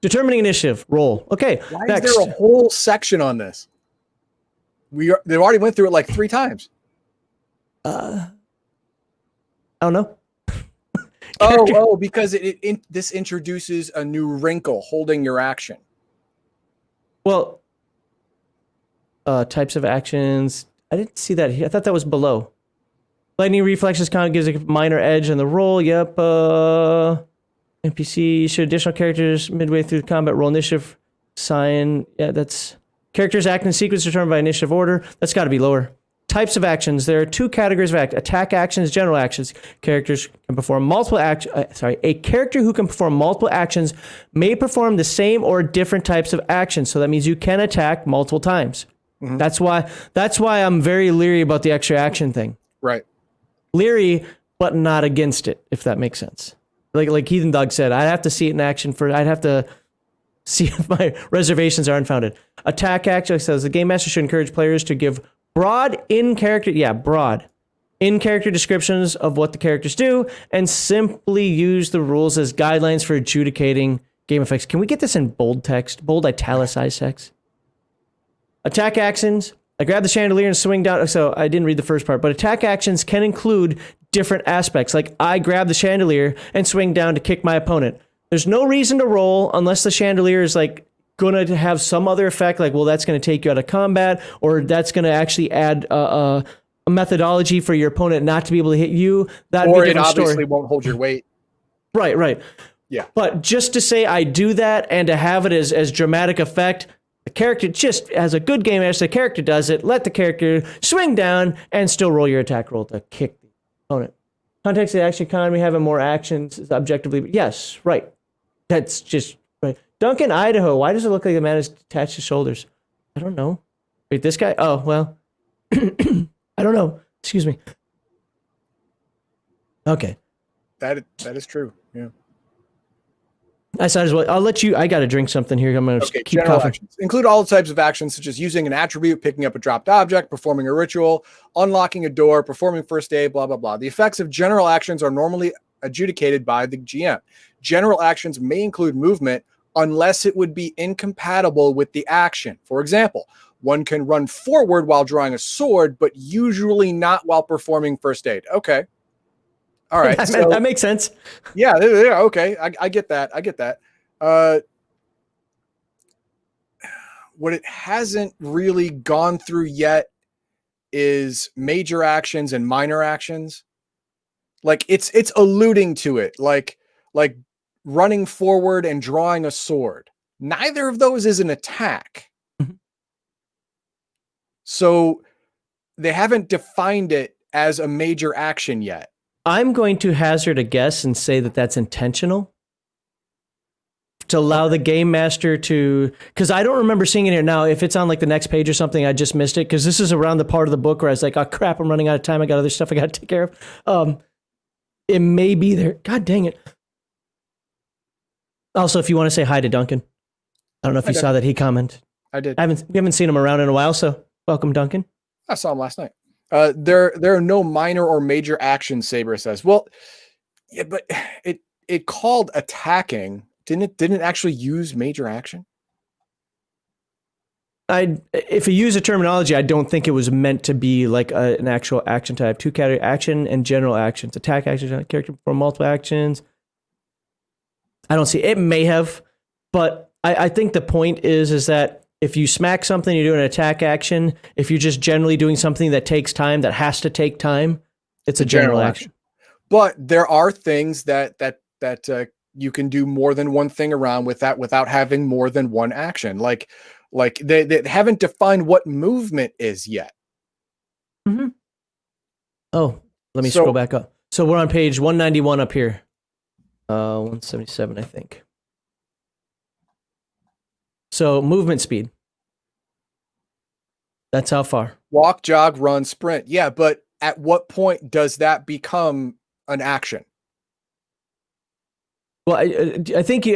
Determining initiative, roll. Okay. Why next. is there a whole section on this? They already went through it like 3 times. I don't know. Because this introduces a new wrinkle, holding your action. Well, types of actions. I didn't see that here. I thought that was below. Lightning reflexes kind of gives a minor edge on the roll. Yep. NPC should additional characters midway through the combat roll initiative sign. Yeah, that's characters act in sequence determined by initiative order. That's got to be lower. Types of actions. There are 2 categories of attack actions, general actions. Characters can perform multiple actions. A character who can perform multiple actions may perform the same or different types of actions. So that means you can attack multiple times. Mm-hmm. That's why I'm very leery about the extra action thing. Right. Leery, but not against it, if that makes sense. Like Heathen Dog said, I'd have to see it in action I'd have to see if my reservations are unfounded. Attack action says the game master should encourage players to give broad in-character descriptions of what the characters do and simply use the rules as guidelines for adjudicating game effects. Can we get this in bold text? Bold italicized text? Attack actions. I grab the chandelier and swing down. So I didn't read the first part, but attack actions can include different aspects. Like I grab the chandelier and swing down to kick my opponent. There's no reason to roll unless the chandelier is like going to have some other effect, like, well, that's going to take you out of combat, or that's going to actually add a methodology for your opponent not to be able to hit you. That'd or be a it obviously story. Won't hold your weight. Right. Yeah. But just to say I do that and to have it as dramatic effect, the character just, as a good game master, the character does it, let the character swing down and still roll your attack roll to kick the opponent. Context of the action economy, having more actions is objectively, yes, right. That's just right. Duncan, Idaho, why does it look like the man is detached his shoulders? I don't know. Wait, this guy? Oh, well. I don't know. Excuse me. Okay. That is true. Yeah. I might as well. I'll let you. I got to drink something here. I'm going to keep general coughing. actions. Include all types of actions such as using an attribute, picking up a dropped object, performing a ritual, unlocking a door, performing first aid, blah, blah, blah. The effects of general actions are normally adjudicated by the GM. General actions may include movement unless it would be incompatible with the action. For example, one can run forward while drawing a sword, but usually not while performing first aid. Okay. All right. That makes sense. Yeah. Okay. I get that. What it hasn't really gone through yet is major actions and minor actions. Like it's alluding to it, like running forward and drawing a sword. Neither of those is an attack. Mm-hmm. So they haven't defined it as a major action yet. I'm going to hazard a guess and say that that's intentional to allow the game master to, because I don't remember seeing it here. Now, if it's on like the next page or something, I just missed it, because this is around the part of the book where I was like, oh crap, I'm running out of time. I got other stuff I got to take care of. It may be there. God dang it. Also, if you want to say hi to Duncan, I don't know if you saw that he commented. I did. We haven't seen him around in a while, so welcome, Duncan. I saw him last night. There are no minor or major actions, Saber says. Well, yeah, but it called attacking. Didn't it actually use major action? If you use a terminology, I don't think it was meant to be like an actual action type. 2 category: action and general actions. Attack actions, character perform multiple actions. I don't see it. May have, but I think the point is that if you smack something, you're doing an attack action. If you're just generally doing something that takes time, that has to take time, it's a general action. But there are things that you can do more than one thing around with that without having more than one action. Like they haven't defined what movement is yet. Mm-hmm. Oh, let me scroll back up. So we're on page 191 up here. 177, I think. So movement speed. That's how far. Walk, jog, run, sprint. Yeah, but at what point does that become an action? Well, I think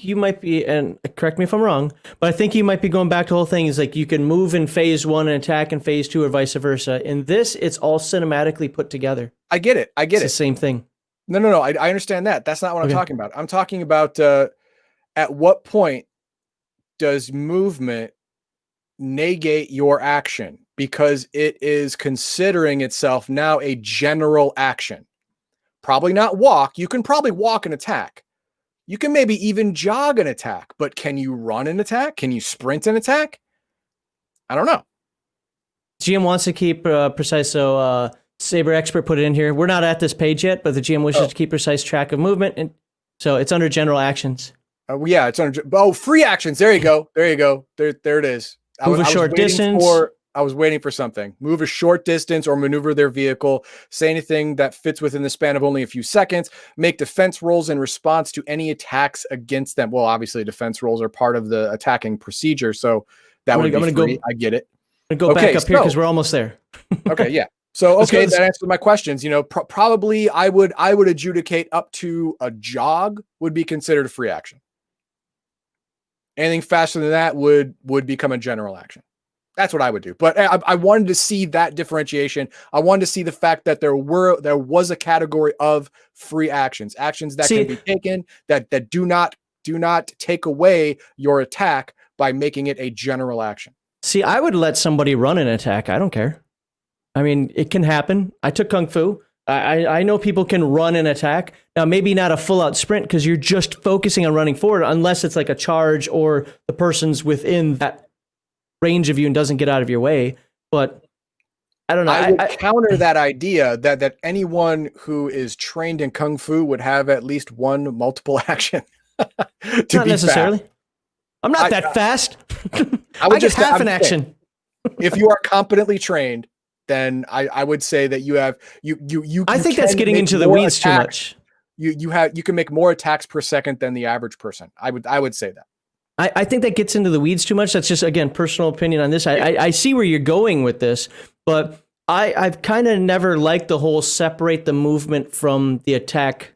you might be, and correct me if I'm wrong, but I think you might be going back to the whole thing is like you can move in phase 1 and attack in phase 2 or vice versa. In this, it's all cinematically put together. I get it. It's the same thing. No. I understand that. That's not what I'm talking about. I'm talking about at what point does movement negate your action? Because it is considering itself now a general action. Probably not walk. You can probably walk and attack. You can maybe even jog an attack, but can you run an attack? Can you sprint an attack? I don't know. GM wants to keep precise, so Saber Expert put it in here. We're not at this page yet, but the GM wishes to keep precise track of movement, and so it's under general actions. Yeah, it's under free actions. There you go. There it is. Move a short distance. I was waiting for something. Move a short distance or maneuver their vehicle. Say anything that fits within the span of only a few seconds. Make defense rolls in response to any attacks against them. Well, obviously, defense rolls are part of the attacking procedure, so that would be free. I get it. I'm gonna go back up here because we're almost there. Okay, yeah. So that answers my questions. You know, probably I would adjudicate up to a jog would be considered a free action. Anything faster than that would become a general action. That's what I would do. But I wanted to see that differentiation. I wanted to see the fact that there was a category of free actions that can be taken that do not take away your attack by making it a general action. See, I would let somebody run an attack. I don't care. I mean, it can happen. I took Kung Fu. I know people can run an attack. Now, maybe not a full-out sprint because you're just focusing on running forward unless it's like a charge or the person's within that range of you and doesn't get out of your way. But I don't know. I would counter that idea that anyone who is trained in Kung Fu would have at least one multiple action. Not necessarily. Fast. I'm not that fast. I would just get half an action. If you are competently trained, then I would say that you I think that's getting into the weeds too much. You can make more attacks per second than the average person. I would say that. I think that gets into the weeds too much. That's just, again, personal opinion on this. I see where you're going with this, but I've kind of never liked the whole separate the movement from the attack.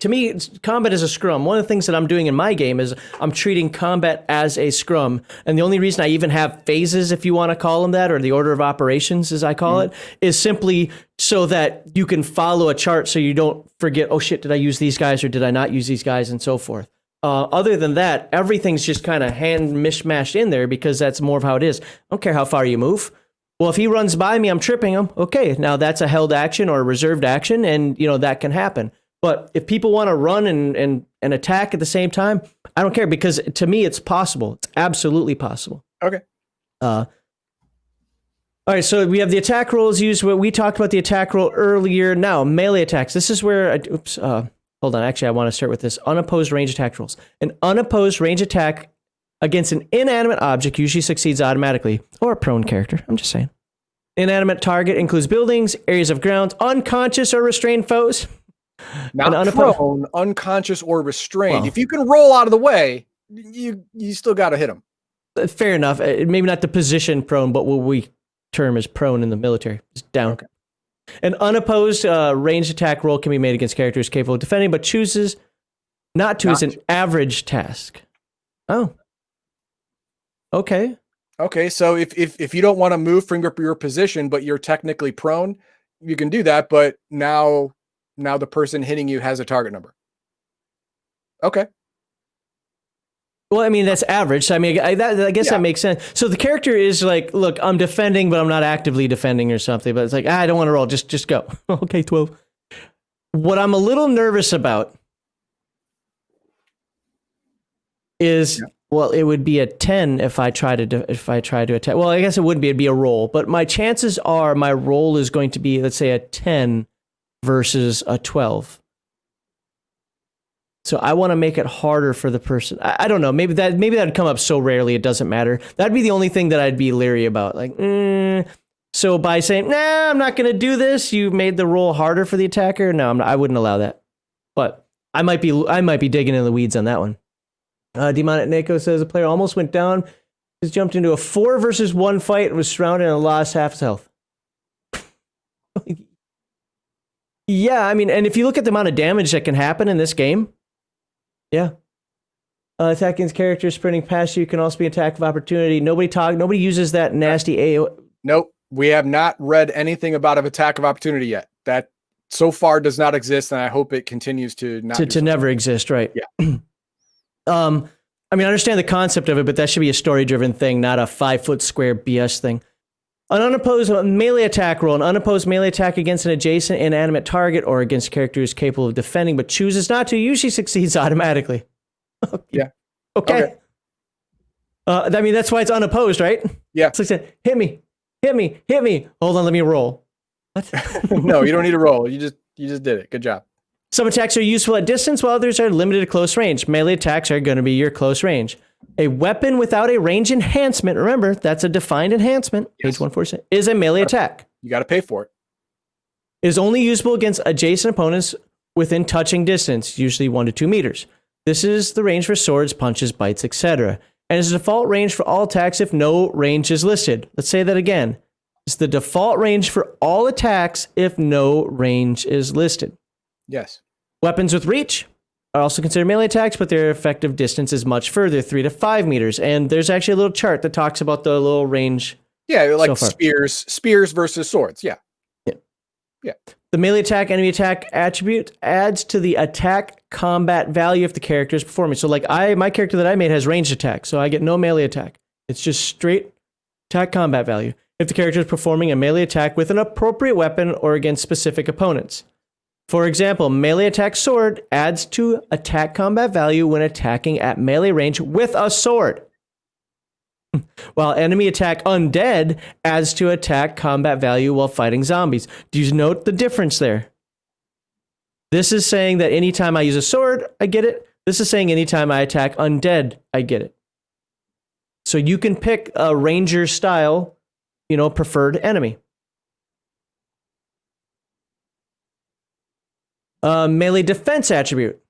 To me, combat is a scrum. One of the things that I'm doing in my game is I'm treating combat as a scrum. And the only reason I even have phases, if you want to call them that, or the order of operations, as I call it, is simply so that you can follow a chart so you don't forget, oh shit, did I use these guys or did I not use these guys, and so forth. Other than that, everything's just kind of hand mishmashed in there because that's more of how it is. I don't care how far you move. Well, if he runs by me, I'm tripping him. Okay, now that's a held action or a reserved action, and that can happen. But if people want to run and attack at the same time, I don't care because to me, it's possible. It's absolutely possible. Okay. All right, so we have the attack rolls used. We talked about the attack roll earlier. Now, melee attacks. This is where, hold on. Actually, I want to start with this. Unopposed range attack rolls. An unopposed range attack against an inanimate object usually succeeds automatically, or a prone character. I'm just saying. Inanimate target includes buildings, areas of ground, unconscious or restrained foes. Not prone, unconscious, or restrained. Well, if you can roll out of the way, you still got to hit them. Fair enough. Maybe not the position prone, but what we term as prone in the military. Just down. Okay. An unopposed ranged attack roll can be made against characters capable of defending, but chooses not to as an average task. Oh. Okay. Okay, so if you don't want to move from your position, but you're technically prone, you can do that, but now the person hitting you has a target number. Okay. Well, I mean, that's average. So, I mean, I guess that makes sense. So the character is like, look, I'm defending, but I'm not actively defending or something. But it's like, I don't want to roll. Just go. Okay, 12. What I'm a little nervous about is, well, it would be a 10 if I try to attack. Well, I guess it wouldn't be. It'd be a roll. But my chances are my roll is going to be, let's say, a 10 versus a 12. So I want to make it harder for the person. I don't know. Maybe that'd come up so rarely it doesn't matter. That'd be the only thing that I'd be leery about. Like, so by saying, nah, I'm not going to do this, you made the roll harder for the attacker. No, I wouldn't allow that. But I might be digging in the weeds on that one. Demonic Neko says a player almost went down, just jumped into a 4 versus 1 fight and was surrounded and lost half his health. Yeah, I mean, and if you look at the amount of damage that can happen in this game, yeah. Attacking characters sprinting past you can also be an attack of opportunity. Nobody uses that nasty AO. Nope. We have not read anything about an attack of opportunity yet. That so far does not exist, and I hope it continues to not to never exist, right? Yeah. I mean, I understand the concept of it, but that should be a story-driven thing, not a 5-foot square BS thing. An unopposed melee attack roll. An unopposed melee attack against an adjacent inanimate target or against a character who is capable of defending but chooses not to usually succeeds automatically. Yeah. Okay. I mean, that's why it's unopposed, right? Yeah. It's like saying, hit me. Hold on, let me roll. What? No, you don't need to roll. You just did it. Good job. Some attacks are useful at distance, while others are limited to close range. Melee attacks are going to be your close range. A weapon without a range enhancement, remember, that's a defined enhancement, page 146, is a melee attack. You got to pay for it. It is only usable against adjacent opponents within touching distance, usually 1 to 2 meters. This is the range for swords, punches, bites, etc. And is the default range for all attacks if no range is listed. Let's say that again. It's the default range for all attacks if no range is listed. Yes. Weapons with reach are also considered melee attacks, but their effective distance is much further, 3 to 5 meters. And there's actually a little chart that talks about the little range. Yeah, like so spears versus swords. Yeah. The melee attack, enemy attack attribute adds to the attack combat value if the character is performing. So like my character that I made has ranged attack, so I get no melee attack. It's just straight attack combat value if the character is performing a melee attack with an appropriate weapon or against specific opponents. For example, melee attack sword adds to attack combat value when attacking at melee range with a sword. While enemy attack undead adds to attack combat value while fighting zombies. Do you note the difference there? This is saying that anytime I use a sword, I get it. This is saying anytime I attack undead, I get it. So you can pick a ranger style, preferred enemy. Melee defense attribute.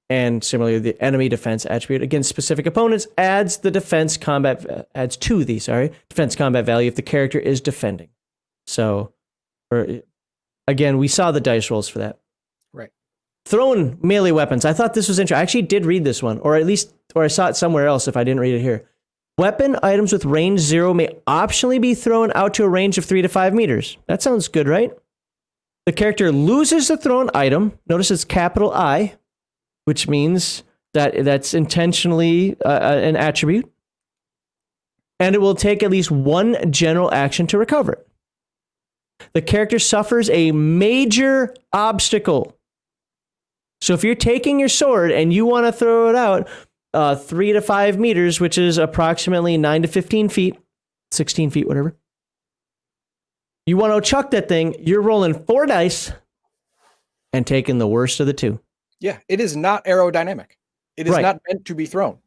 And similarly, the enemy defense attribute against specific opponents adds to the defense combat value if the character is defending. So, again, we saw the dice rolls for that. Right. Thrown melee weapons. I thought this was interesting. I actually did read this one, or I saw it somewhere else if I didn't read it here. Weapon items with range 0 may optionally be thrown out to a range of 3 to 5 meters. That sounds good, right? The character loses the thrown item. Notice it's capital I, which means that that's intentionally an attribute. And it will take at least one general action to recover it. The character suffers a major obstacle. So if you're taking your sword and you want to throw it out 3 to 5 meters, which is approximately 9 to 15 feet, 16 feet, whatever. You want to chuck that thing, you're rolling 4 dice and taking the worst of the 2. Yeah, it is not aerodynamic. It is Right. not meant to be thrown.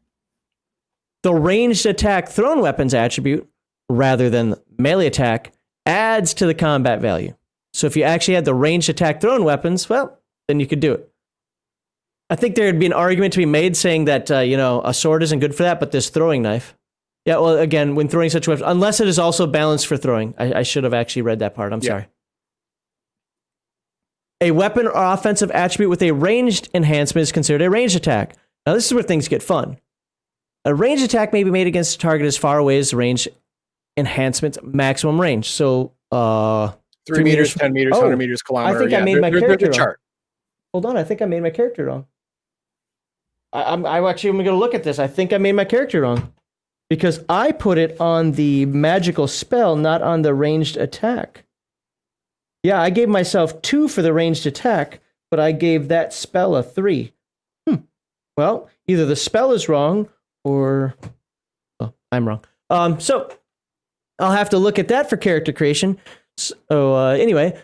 The ranged attack thrown weapons attribute, rather than melee attack, adds to the combat value. So if you actually had the ranged attack thrown weapons, well, then you could do it. I think there'd be an argument to be made saying that, a sword isn't good for that, but this throwing knife. Yeah, well, again, when throwing such weapons, unless it is also balanced for throwing. I should have actually read that part. I'm sorry. A weapon or offensive attribute with a ranged enhancement is considered a ranged attack. Now, this is where things get fun. A ranged attack may be made against a target as far away as the range enhancement's maximum range. So, 3 meters, 10 meters, 100 meters, kilometer. I think I made my character there's a chart. Hold on, I think I made my character wrong. I'm actually going to look at this. I think I made my character wrong because I put it on the magical spell, not on the ranged attack. Yeah, I gave myself 2 for the ranged attack, but I gave that spell a 3. Well, either the spell is wrong or I'm wrong. So I'll have to look at that for character creation. So anyway,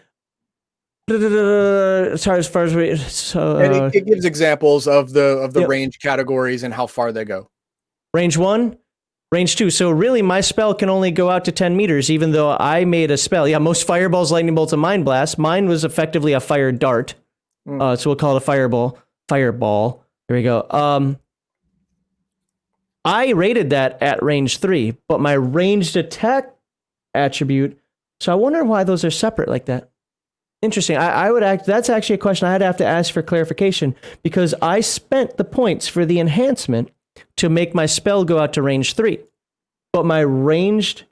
as far as And it gives examples of the Yep. range categories and how far they go. range 1, range 2. So really, my spell can only go out to 10 meters, even though I made a spell. Yeah, most fireballs, lightning bolts, and mind blasts. Mine was effectively a fire dart. So we'll call it a fireball. Fireball. There we go. I rated that at range 3, but my ranged attack attribute. So I wonder why those are separate like that. Interesting. That's actually a question I'd have to ask for clarification because I spent the points for the enhancement to make my spell go out to range 3. But my ranged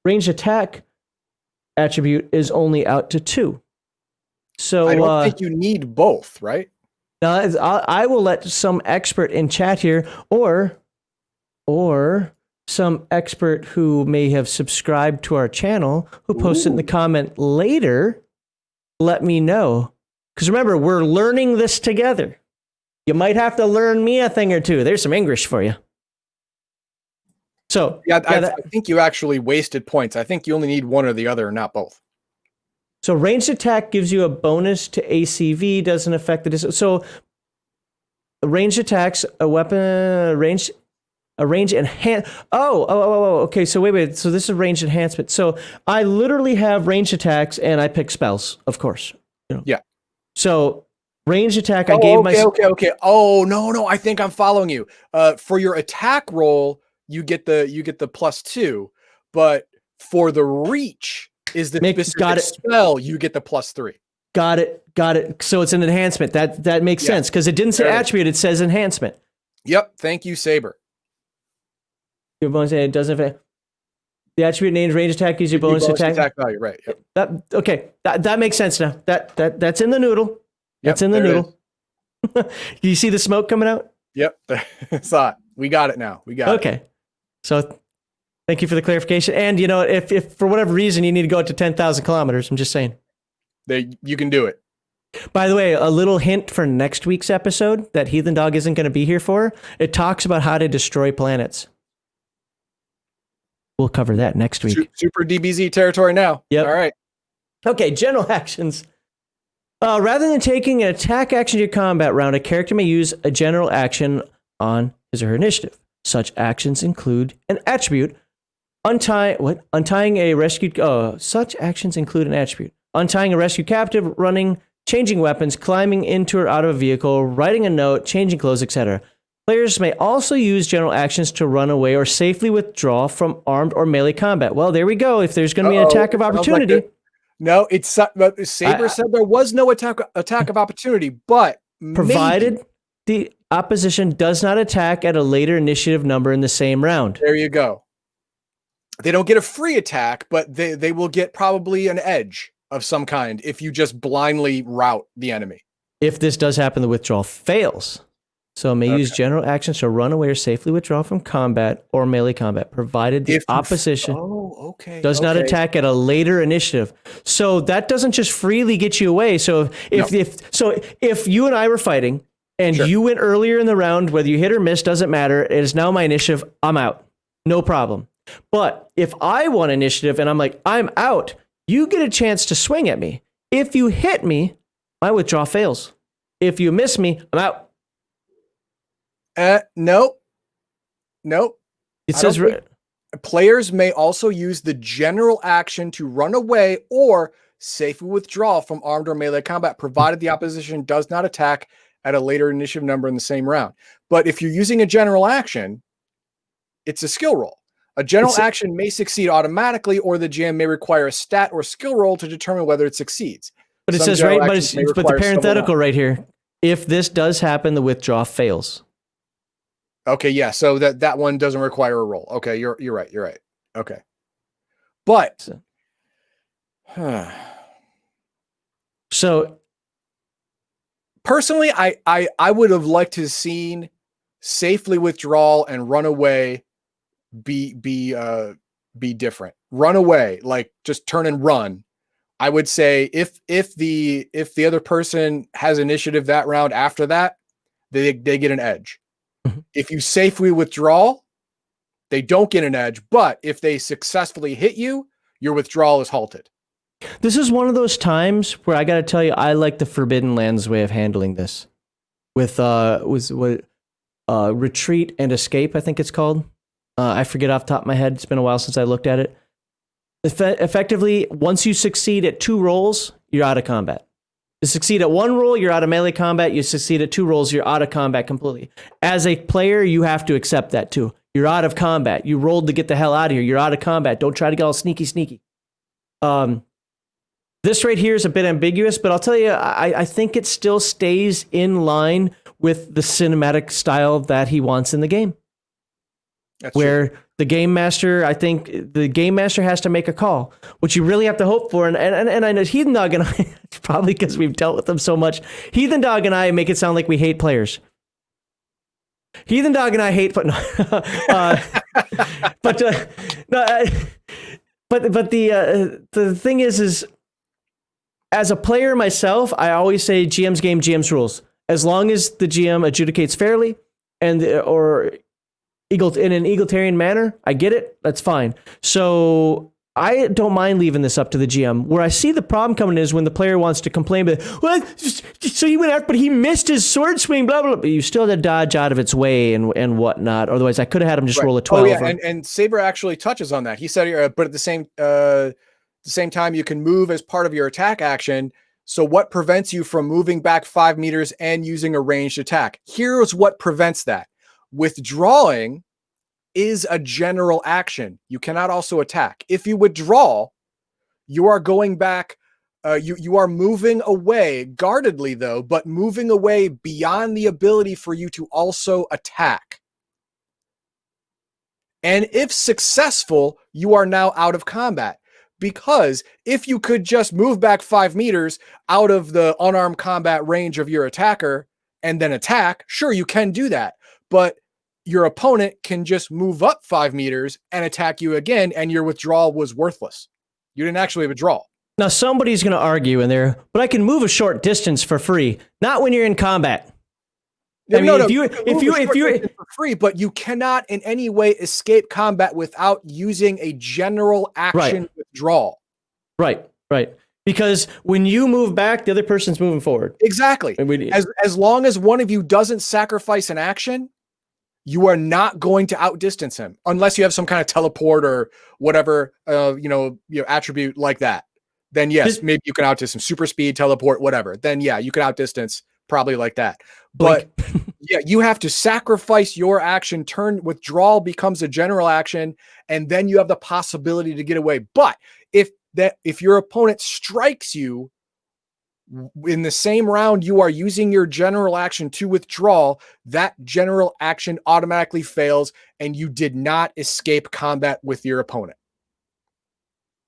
attack attribute is only out to 2. So I don't think you need both, right? Now, I will let some expert in chat here, or some expert who may have subscribed to our channel, who posted in the comment later, let me know. Because remember, we're learning this together. You might have to learn me a thing or two. There's some English for you. So I think you actually wasted points. I think you only need one or the other, not both. So ranged attack gives you a bonus to ACV, doesn't affect the distance. So ranged attacks, a weapon, range enhance. Okay. So wait. So this is range enhancement. So I literally have ranged attacks and I pick spells, of course. Yeah. So range attack, I gave myself. Okay. Oh, no. I think I'm following you. For your attack roll, you get the +2, but for the reach is the specific spell, you get the +3. Got it. So it's an enhancement. That makes sense because it didn't say attribute, it says enhancement. Yep. Thank you, Saber. Your bonus, it doesn't affect. The attribute named range attack gives you bonus attack value, right? Yep. That makes sense now. That's in the noodle. That's in the noodle. You see the smoke coming out? Yep. Saw it. We got it now. We got it. Okay. So thank you for the clarification. And if for whatever reason you need to go out to 10,000 kilometers, I'm just saying. You can do it. By the way, a little hint for next week's episode that Heathen Dog isn't going to be here for. It talks about how to destroy planets. We'll cover that next week. Super DBZ territory now. Yep. All right. Okay, general actions. Rather than taking an attack action to your combat round, a character may use a general action on his or her initiative. Such actions include an attribute, untying a rescued. Such actions include an attribute: untying a rescued captive, running, changing weapons, climbing into or out of a vehicle, writing a note, changing clothes, etc. Players may also use general actions to run away or safely withdraw from armed or melee combat. Well, there we go. If there's going to be an attack of opportunity. No, Saber said there was no attack of opportunity, but provided the opposition does not attack at a later initiative number in the same round. There you go. They don't get a free attack, but they will get probably an edge of some kind if you just blindly rout the enemy. If this does happen, the withdrawal fails. So it may use general actions to run away or safely withdraw from combat or melee combat, provided the opposition does not attack at a later initiative. So that doesn't just freely get you away. So if you and I were fighting and you went earlier in the round, whether you hit or miss, doesn't matter. It is now my initiative. I'm out. No problem. But if I won initiative and I'm like, I'm out, you get a chance to swing at me. If you hit me, my withdrawal fails. If you miss me, I'm out. Nope. It says players may also use the general action to run away or safely withdraw from armed or melee combat, provided the opposition does not attack at a later initiative number in the same round. But if you're using a general action, it's a skill roll. A general action may succeed automatically, or the GM may require a stat or skill roll to determine whether it succeeds. But it says but the parenthetical right here. If this does happen, the withdrawal fails. Okay, yeah. So that one doesn't require a roll. Okay, you're right. You're right. Okay, but so personally, I would have liked to have seen safely withdrawal and run away be different. Run away, like just turn and run. I would say if the other person has initiative that round after that, they get an edge. If you safely withdraw, they don't get an edge, but if they successfully hit you, your withdrawal is halted. This is one of those times where I got to tell you, I like the Forbidden Lands way of handling this. With retreat and escape, I think it's called. I forget off the top of my head. It's been a while since I looked at it. Effectively, once you succeed at 2 rolls, you're out of combat. You succeed at 1 roll, you're out of melee combat. You succeed at 2 rolls, you're out of combat completely. As a player, you have to accept that too. You're out of combat. You rolled to get the hell out of here. You're out of combat. Don't try to get all sneaky. This right here is a bit ambiguous, but I'll tell you, I think it still stays in line with the cinematic style that he wants in the game. That's where true. the game master, I think the game master has to make a call, which you really have to hope for. And I know Heathen Dog and I, probably because we've dealt with them so much, Heathen Dog and I make it sound like we hate players. Heathen Dog and I hate, but no, but the thing is as a player myself, I always say GM's game, GM's rules. As long as the GM adjudicates fairly and or in an egalitarian manner, I get it. That's fine. So I don't mind leaving this up to the GM. Where I see the problem coming is when the player wants to complain, but well, so he went out, but he missed his sword swing, blah, blah, blah. But you still had to dodge out of its way and whatnot. Otherwise, I could have had him just roll a 12. Oh, yeah. And Saber actually touches on that. He said, but at the same time, you can move as part of your attack action. So what prevents you from moving back 5 meters and using a ranged attack? Here's what prevents that. Withdrawing is a general action. You cannot also attack. If you withdraw, you are going back. You are moving away, guardedly though, but moving away beyond the ability for you to also attack. And if successful, you are now out of combat. Because if you could just move back 5 meters out of the unarmed combat range of your attacker and then attack, sure, you can do that. But your opponent can just move up 5 meters and attack you again, and your withdrawal was worthless. You didn't actually withdraw. Now, somebody's going to argue in there, but I can move a short distance for free. Not when you're in combat. I mean, if you for free, but you cannot in any way escape combat without using a general action withdrawal. Right. Because when you move back, the other person's moving forward. Exactly. As long as one of you doesn't sacrifice an action, you are not going to outdistance him unless you have some kind of teleport or whatever, attribute like that. Then yes, maybe you can outdistance him. Super speed, teleport, whatever. Then yeah, you can outdistance probably like that. But yeah, you have to sacrifice your action. Withdrawal becomes a general action, and then you have the possibility to get away. But if your opponent strikes you in the same round, you are using your general action to withdraw, that general action automatically fails, and you did not escape combat with your opponent.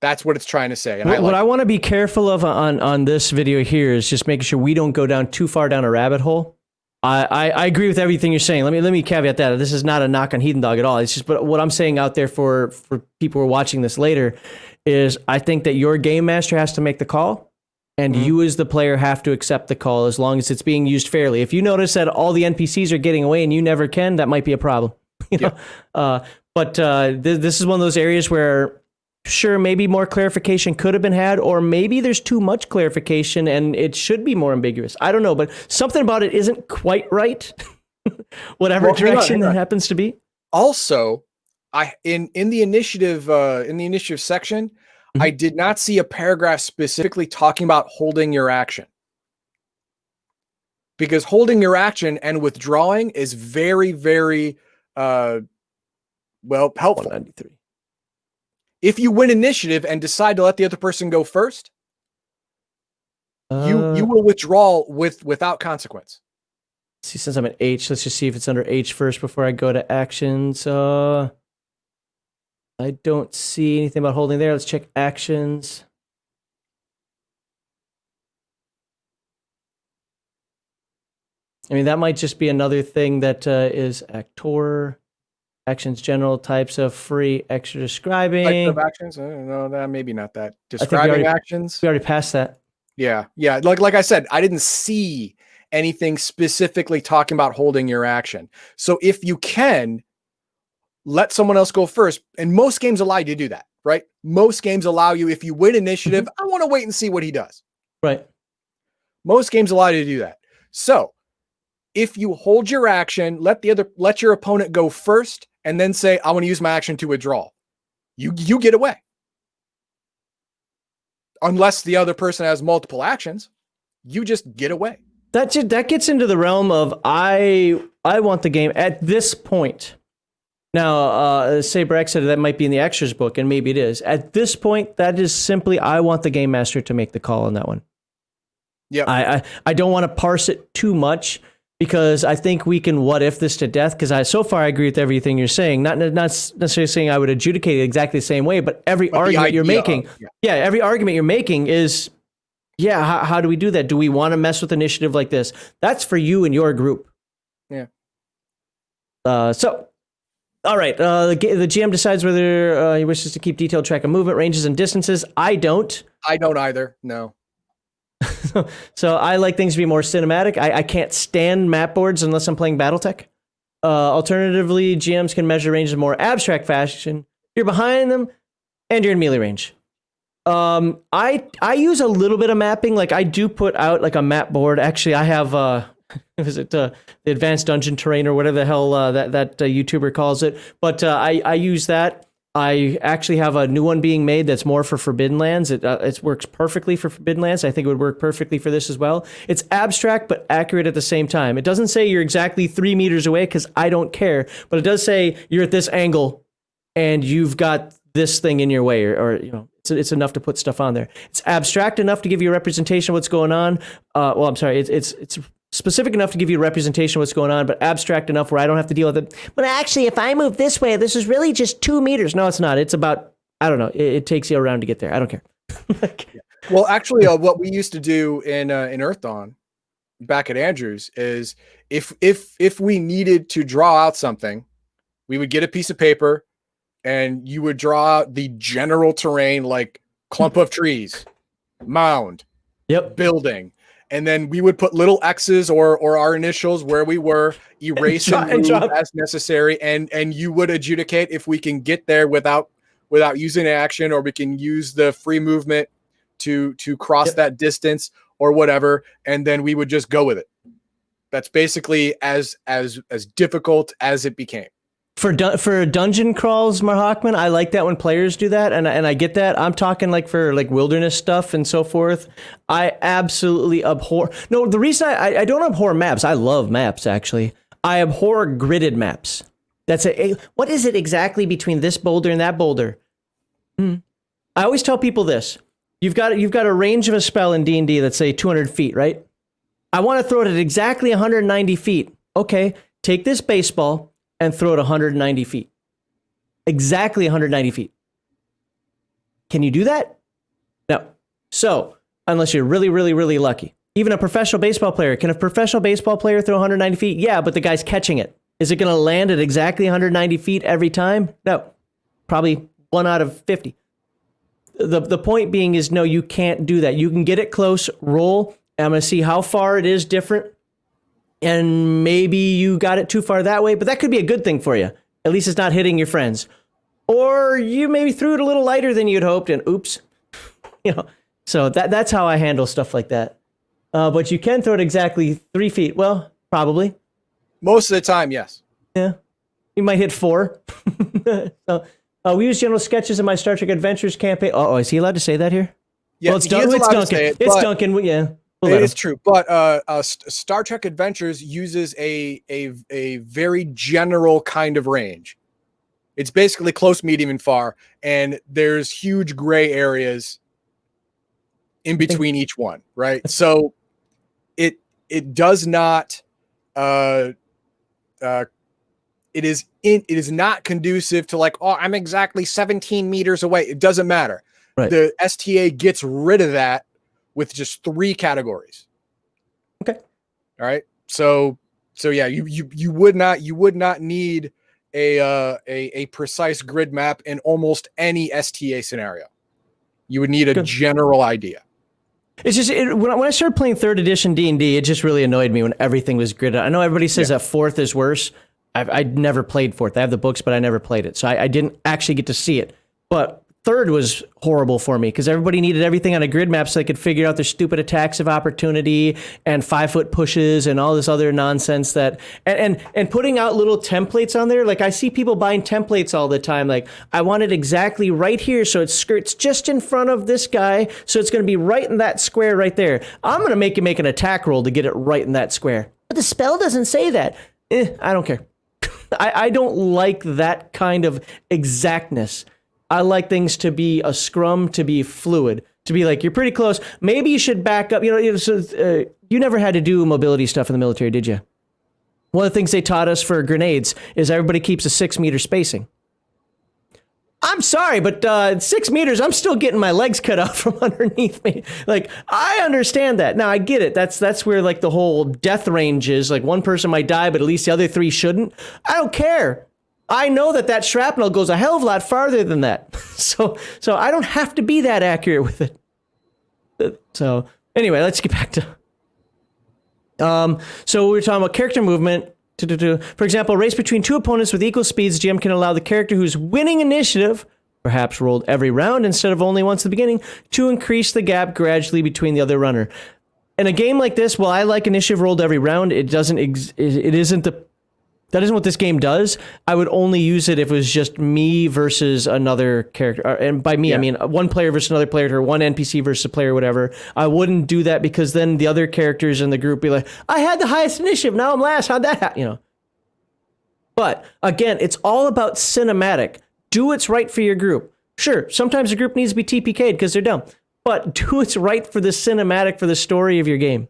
That's what it's trying to say. And what I want to be careful of on this video here is just making sure we don't go down too far down a rabbit hole. I agree with everything you're saying. Let me caveat that. This is not a knock on Heathen Dog at all. It's just, but what I'm saying out there for people who are watching this later is I think that your game master has to make the call, and you as the player have to accept the call as long as it's being used fairly. If you notice that all the NPCs are getting away and you never can, that might be a problem. This is one of those areas where, sure, maybe more clarification could have been had, or maybe there's too much clarification and it should be more ambiguous. I don't know, but something about it isn't quite right. Whatever direction that happens to be. Also, in the initiative section, I did not see a paragraph specifically talking about holding your action. Because holding your action and withdrawing is very, very helpful. 193. If you win initiative and decide to let the other person go first, you will withdraw without consequence. See, since I'm at H, let's just see if it's under H first before I go to actions. I don't see anything about holding there. Let's check actions. I mean, that might just be another thing that is actor. Actions, general types of free, extra describing. Types of actions? I don't know, that maybe not that. Describing actions? We already passed that. Yeah. Like I said, I didn't see anything specifically talking about holding your action. So if you can, let someone else go first. And most games allow you to do that, right? Most games allow you, if you win initiative, I want to wait and see what he does. Right. Most games allow you to do that. So if you hold your action, let your opponent go first, and then say, I want to use my action to withdraw. You get away. Unless the other person has multiple actions, you just get away. That gets into the realm of I want the game at this point. Now, Saber said that might be in the extras book, and maybe it is. At this point, that is simply I want the game master to make the call on that one. Yeah. I don't want to parse it too much. because I think we can what if this to death. Because so far I agree with everything you're saying. Not necessarily saying I would adjudicate it exactly the same way, but every argument you're making, every argument you're making is, how do we do that? Do we want to mess with initiative like this? That's for you and your group. Yeah. All right. The GM decides whether he wishes to keep detailed track of movement, ranges, and distances. I don't. I don't either. No. So I like things to be more cinematic. I can't stand map boards unless I'm playing BattleTech. Alternatively, GMs can measure ranges in more abstract fashion. You're behind them, and you're in melee range. I use a little bit of mapping. Like I do put out like a map board. Actually, I have is it the Advanced Dungeon Terrain or whatever the hell that YouTuber calls it. But I use that. I actually have a new one being made that's more for Forbidden Lands. It works perfectly for Forbidden Lands. I think it would work perfectly for this as well. It's abstract but accurate at the same time. It doesn't say you're exactly 3 meters away because I don't care, but it does say you're at this angle and you've got this thing in your way, or it's enough to put stuff on there. It's abstract enough to give you a representation of what's going on. I'm sorry, it's specific enough to give you a representation of what's going on, but abstract enough where I don't have to deal with it. But actually, if I move this way, this is really just 2 meters. No, it's not. It's about, I don't know. It takes you around to get there. I don't care. Well, actually, what we used to do in Earth Dawn back at Andrews is if we needed to draw out something, we would get a piece of paper and you would draw out the general terrain, like clump of trees, mound, building. And then we would put little X's or our initials where we were, erase and move as necessary, and you would adjudicate if we can get there without using action, or we can use the free movement to cross that distance or whatever, and then we would just go with it. That's basically as difficult as it became. For dungeon crawls, Marhawkman, I like that when players do that, and I get that. I'm talking like for like wilderness stuff and so forth. I absolutely abhor. No, the reason I don't abhor maps. I love maps actually. I abhor gridded maps. That's what is it exactly between this boulder and that boulder? I always tell people this: you've got a range of a spell in D&D that's say 200 feet, right? I want to throw it at exactly 190 feet. Okay, take this baseball and throw it 190 feet. Exactly 190 feet. Can you do that? No. So, unless you're really, really, really lucky. Even a professional baseball player. Can a professional baseball player throw 190 feet? Yeah, but the guy's catching it. Is it going to land at exactly 190 feet every time? No. Probably 1 out of 50. The point being is, no, you can't do that. You can get it close, roll, and I'm going to see how far it is different. And maybe you got it too far that way, but that could be a good thing for you. At least it's not hitting your friends. Or you maybe threw it a little lighter than you'd hoped, and oops. So that's how I handle stuff like that. But you can throw it exactly 3 feet. Well, probably. Most of the time, yes. Yeah. You might hit 4. So, we use general sketches in my Star Trek Adventures campaign. Oh, is he allowed to say that here? Yeah, well, it's Duncan. It's Duncan. Yeah. It is true, but Star Trek Adventures uses a very general kind of range. It's basically close, medium, and far, and there's huge gray areas in between each one, right? So it does not it is not conducive to like, oh, I'm exactly 17 meters away. It doesn't matter. Right. The STA gets rid of that with just 3 categories. Okay. All right. So yeah, you would not need a precise grid map in almost any STA scenario. You would need a general idea. It's just when I started playing 3rd edition D&D, it just really annoyed me when everything was gridded. I know everybody says that 4th is worse. I'd never played 4th. I have the books, but I never played it, so I didn't actually get to see it. But 3rd was horrible for me because everybody needed everything on a grid map so they could figure out their stupid attacks of opportunity and 5-foot pushes and all this other nonsense that and putting out little templates on there. Like I see people buying templates all the time. Like I want it exactly right here, so it skirts just in front of this guy, so it's going to be right in that square right there. I'm going to make you make an attack roll to get it right in that square. But the spell doesn't say that. I don't care. I don't like that kind of exactness. I like things to be a scrum, to be fluid, to be like, you're pretty close. Maybe you should back up. You never had to do mobility stuff in the military, did you? One of the things they taught us for grenades is everybody keeps a 6 meter spacing. I'm sorry, but 6 meters, I'm still getting my legs cut off from underneath me. Like, I understand that. Now, I get it. That's where, like, the whole death range is. Like, one person might die, but at least the other 3 shouldn't. I don't care. I know that shrapnel goes a hell of a lot farther than that. So I don't have to be that accurate with it. So, anyway, let's get back to... So we were talking about character movement. For example, race between 2 opponents with equal speeds, GM can allow the character who's winning initiative, perhaps rolled every round instead of only once at the beginning, to increase the gap gradually between the other runner. In a game like this, while I like initiative rolled every round, that isn't what this game does. I would only use it if it was just me versus another character. And by me, I mean one player versus another player, or one NPC versus a player, whatever. I wouldn't do that because then the other characters in the group be like, I had the highest initiative, now I'm last. How'd that happen? But again, it's all about cinematic. Do what's right for your group. Sure, sometimes a group needs to be TPK'd because they're dumb. But do what's right for the cinematic, for the story of your game.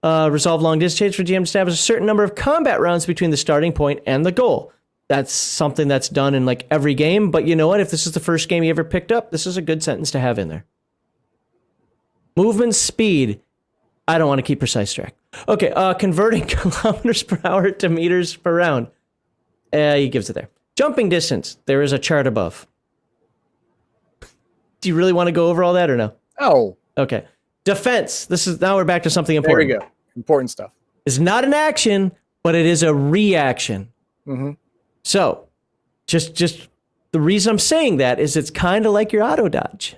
Resolve long distance for GM to establish a certain number of combat rounds between the starting point and the goal. That's something that's done in like every game, but you know what? If this is the first game you ever picked up, this is a good sentence to have in there. Movement speed. I don't want to keep precise track. Okay, converting kilometers per hour to meters per round. He gives it there. Jumping distance. There is a chart above. Do you really want to go over all that or no? Oh. Okay. Defense. Now we're back to something important. There we go. Important stuff. It's not an action, but it is a reaction. Mm-hmm. So, just the reason I'm saying that is it's kind of like your auto dodge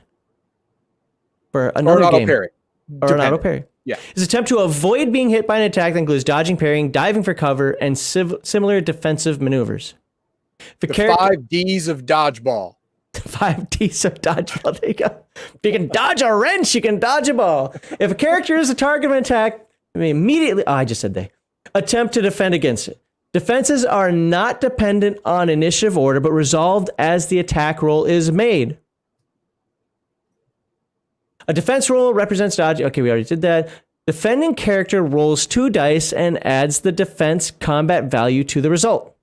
for another game. Parry. Or an auto parry. Yeah. It's an attempt to avoid being hit by an attack that includes dodging, parrying, diving for cover, and similar defensive maneuvers. The 5 Ds of dodgeball. 5 Ds of dodgeball. There you go. If you can dodge a wrench, you can dodge a ball. If a character is a target of an attack, immediately... Oh, I just said they. Attempt to defend against it. Defenses are not dependent on initiative order, but resolved as the attack roll is made. A defense roll represents dodge. Okay, we already did that. Defending character rolls 2 dice and adds the defense combat value to the result.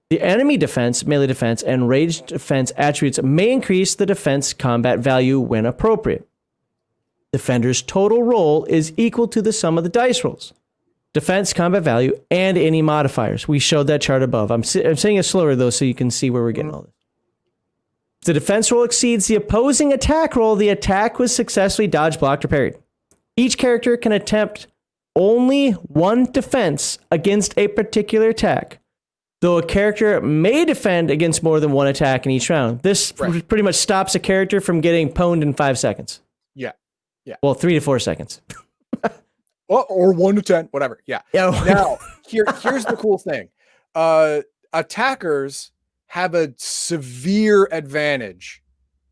The enemy defense, melee defense, and ranged defense attributes may increase the defense combat value when appropriate. Defender's total roll is equal to the sum of the dice rolls, defense combat value, and any modifiers. We showed that chart above. I'm saying it slower, though, so you can see where we're getting all this. If the defense roll exceeds the opposing attack roll, the attack was successfully dodged, blocked, or parried. Each character can attempt only one defense against a particular attack, though a character may defend against more than one attack in each round. This pretty much stops a character from getting pwned in 5 seconds. Yeah. Well, 3 to 4 seconds. or 1 to 10, whatever. Yeah. Now, here's the cool thing. Attackers have a severe advantage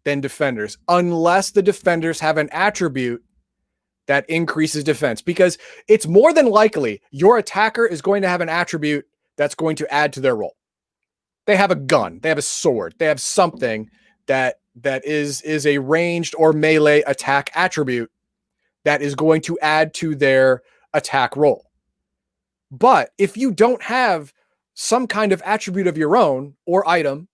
than defenders, unless the defenders have an attribute that increases defense, because it's more than likely your attacker is going to have an attribute that's going to add to their roll. They have a gun, they have a sword, they have something that is a ranged or melee attack attribute that is going to add to their attack roll. But if you don't have some kind of attribute of your own or item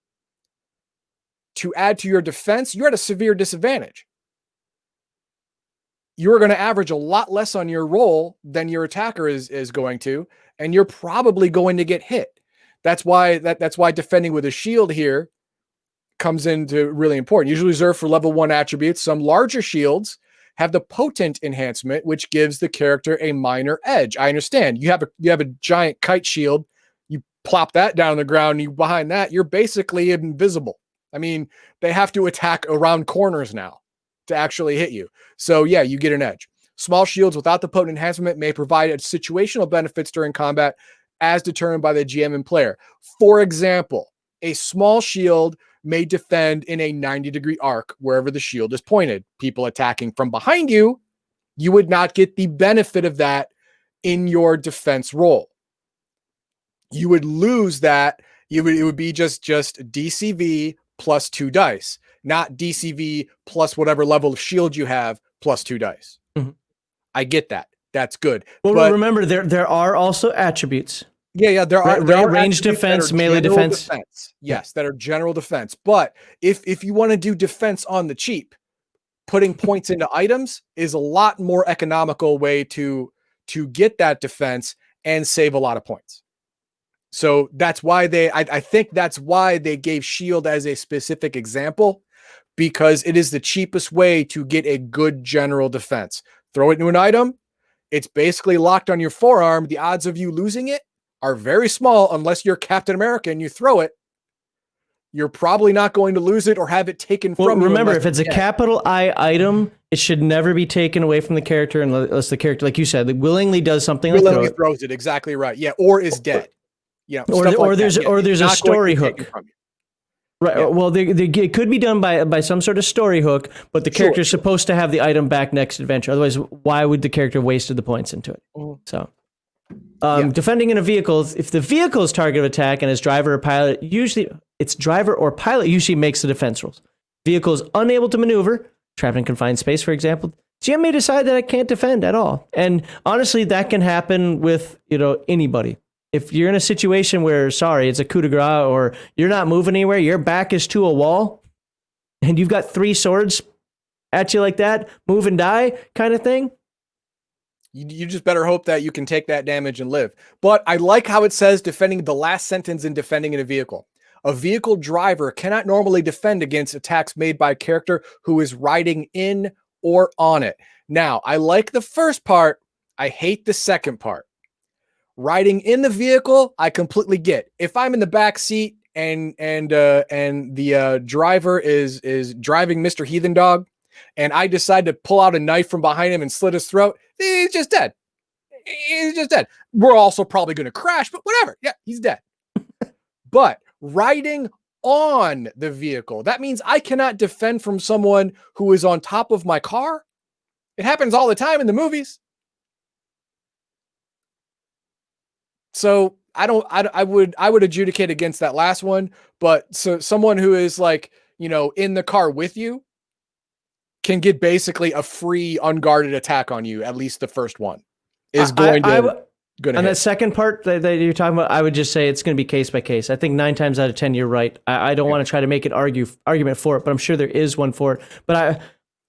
to add to your defense, you're at a severe disadvantage. You're going to average a lot less on your roll than your attacker is going to, and you're probably going to get hit. That's why defending with a shield here comes into really important. Usually reserved for level 1 attributes. Some larger shields have the potent enhancement, which gives the character a minor edge. I understand. You have a giant kite shield. You plop that down on the ground, and behind that, you're basically invisible. I mean, they have to attack around corners now to actually hit you. So yeah, you get an edge. Small shields without the potent enhancement may provide situational benefits during combat as determined by the GM and player. For example, a small shield may defend in a 90-degree arc wherever the shield is pointed. People attacking from behind you, you would not get the benefit of that in your defense roll. You would lose that. It would be just DCV plus 2 dice, not DCV plus whatever level of shield you have plus 2 dice. Mm-hmm. I get that. that's good. Well, but remember there are also attributes. yeah, there are Range attributes defense, that are melee general defense. Yes, that are general defense. But if you want to do defense on the cheap, putting points into items is a lot more economical way to get that defense and save a lot of points. So that's why I think that's why they gave shield as a specific example, because it is the cheapest way to get a good general defense. Throw it into an item. It's basically locked on your forearm. The odds of you losing it are very small unless you're Captain America and you throw it. You're probably not going to lose it or have it taken from you. Remember, if it's a capital I item, it should never be taken away from the character unless the character, like you said, willingly does something. Willingly throws it. Exactly right. Yeah, or is dead. Yeah, or there's a story hook. Right. Yeah. Well, it could be done by some sort of story hook, but the character is supposed to have the item back next adventure. Otherwise, why would the character wasted the points into it? So, defending in a vehicle, if the vehicle is target of attack and its driver or pilot, usually makes the defense rolls. Vehicle is unable to maneuver, trapped in confined space, for example. GM may decide that it can't defend at all, and honestly, that can happen with anybody. If you're in a situation where, it's a coup de grace, or you're not moving anywhere, your back is to a wall, and you've got 3 swords at you like that, move and die kind of thing. You just better hope that you can take that damage and live. But I like how it says defending the last sentence in defending in a vehicle. A vehicle driver cannot normally defend against attacks made by a character who is riding in or on it. Now, I like the first part. I hate the second part. Riding in the vehicle, I completely get. If I'm in the back seat and the driver is driving Mr. Heathen Dog, and I decide to pull out a knife from behind him and slit his throat, he's just dead. He's just dead. We're also probably going to crash, but whatever. Yeah, he's dead. But riding on the vehicle, that means I cannot defend from someone who is on top of my car. It happens all the time in the movies. So I would adjudicate against that last one, but so someone who is like, in the car with you can get basically a free unguarded attack on you. At least the first one is going to on that second part that you're talking about, I would just say it's going to be case by case. I think 9 times out of 10, you're right. I don't want to try to make an argument for it, but I'm sure there is one for it. But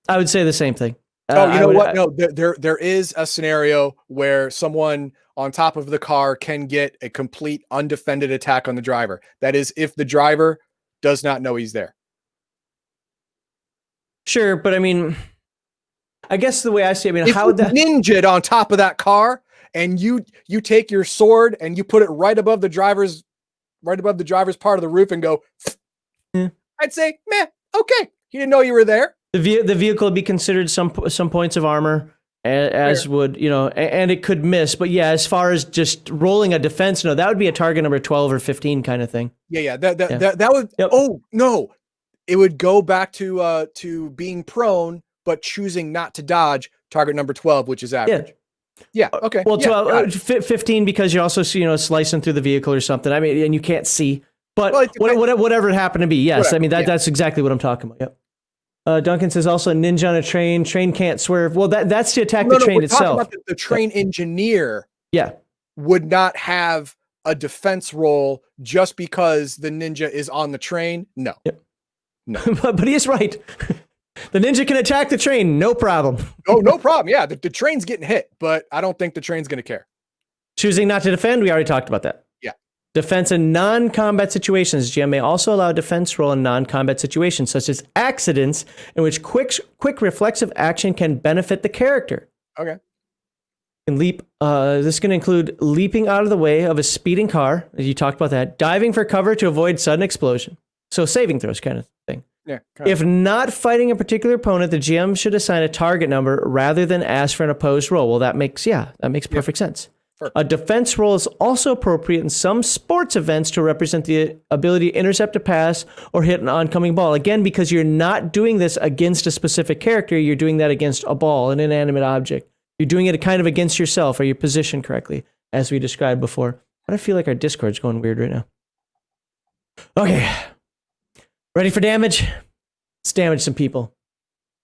I would say the same thing. What? No, there is a scenario where someone on top of the car can get a complete undefended attack on the driver. That is if the driver does not know he's there. Sure, but I mean, I guess the way I see it, if how would that ninja'd on top of that car and you take your sword and you put it right above the driver's part of the roof and go, I'd say, meh, okay. He didn't know you were there. The vehicle would be considered some points of armor, as would, and it could miss. But yeah, as far as just rolling a defense, no, that would be a target number 12 or 15 kind of thing. Yeah. That would, oh no, it would go back to being prone, but choosing not to dodge, target number 12, which is average. Yeah. Okay. Well, 12, 15 because you're also, slicing through the vehicle or something. I mean, and you can't see, but whatever it happened to be. Yes. Whatever, I mean, that's exactly what I'm talking about. Yep. Duncan says also ninja on a train. Train can't swerve. Well, that's to attack the train itself. About the train engineer would not have a defense roll just because the ninja is on the train. No. Yep. No. but he is right. The ninja can attack the train. No problem. Oh, no problem. Yeah. The train's getting hit, but I don't think the train's going to care. Choosing not to defend. We already talked about that. Defense in non-combat situations. GM may also allow a defense roll in non-combat situations, such as accidents in which quick reflexive action can benefit the character. Okay. And leap. This can include leaping out of the way of a speeding car, as you talked about that, diving for cover to avoid sudden explosion. So saving throws kind of thing. Yeah. If not fighting a particular opponent, the GM should assign a target number rather than ask for an opposed roll. Well, that makes perfect sense. A defense roll is also appropriate in some sports events to represent the ability to intercept a pass or hit an oncoming ball. Again, because you're not doing this against a specific character, you're doing that against a ball, an inanimate object. You're doing it kind of against yourself or your position correctly, as we described before. But I feel like our Discord's going weird right now. Okay. Ready for damage? Let's damage some people.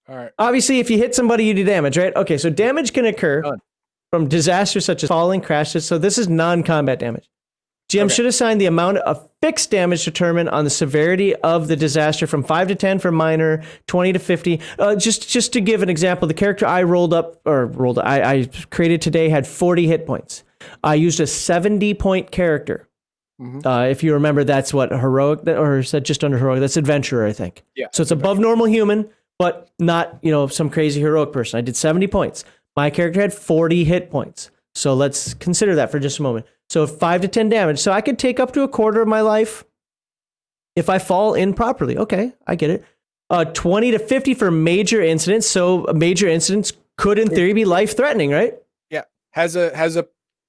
All right. Obviously, if you hit somebody, you do damage, right? Okay, so damage can occur. from disasters such as falling, crashes. So this is non-combat damage. GM should assign the amount of fixed damage determined on the severity of the disaster from 5 to 10 for minor, 20 to 50. Just to give an example, the character I I created today had 40 hit points. I used a 70-point character. If you remember, that's what heroic, or is that just under heroic? That's adventurer, I think. Yeah. So it's above normal human, but not, some crazy heroic person. I did 70 points. My character had 40 hit points. So let's consider that for just a moment. So 5 to 10 damage. So I could take up to a quarter of my life if I fall in properly. Okay, I get it. 20 to 50 for major incidents. So major incidents could, in theory, be life-threatening, right? Yeah, has a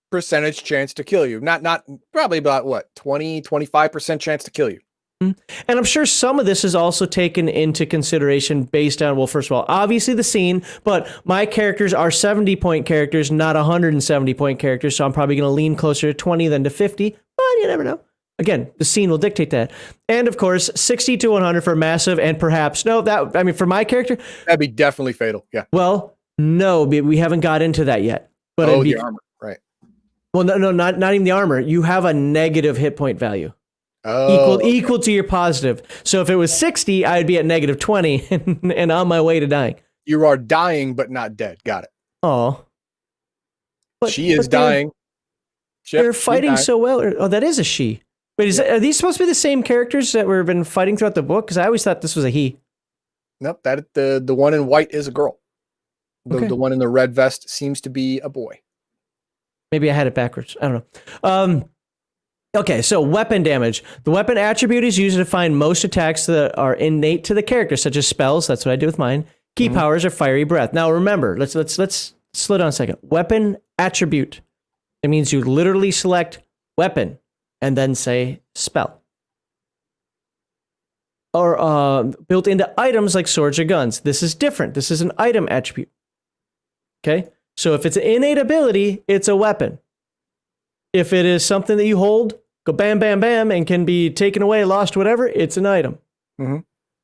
percentage chance to kill you. Not probably about what, 20-25% chance to kill you. And I'm sure some of this is also taken into consideration based on, well, first of all, obviously the scene, but my characters are 70-point characters, not 170-point characters, so I'm probably going to lean closer to 20 than to 50, but you never know. Again, the scene will dictate that. And of course, 60 to 100 for massive, and perhaps, for my character, that'd be definitely fatal, yeah. Well, no, we haven't got into that yet. But the armor, right. Well, no, not even the armor. You have a negative hit point value. Equal to your positive. So if it was 60, I'd be at negative 20 and on my way to dying. You are dying, but not dead. Got it. Oh, she is dying. They're fighting so well. Oh, that is a she. Wait, are these supposed to be the same characters that we've been fighting throughout the book? Because I always thought this was a he. Nope, that the one in white is a girl. The one in the red vest seems to be a boy. Maybe I had it backwards. I don't know. Okay, so weapon damage. The weapon attribute is used to find most attacks that are innate to the character, such as spells. That's what I did with mine. Key powers or fiery breath. Now remember, let's slow down a second. Weapon attribute. It means you literally select weapon and then say spell. Or built into items like swords or guns. This is different. This is an item attribute. Okay, so if it's an innate ability, it's a weapon. If it is something that you hold, go bam, bam, bam, and can be taken away, lost, whatever, it's an item.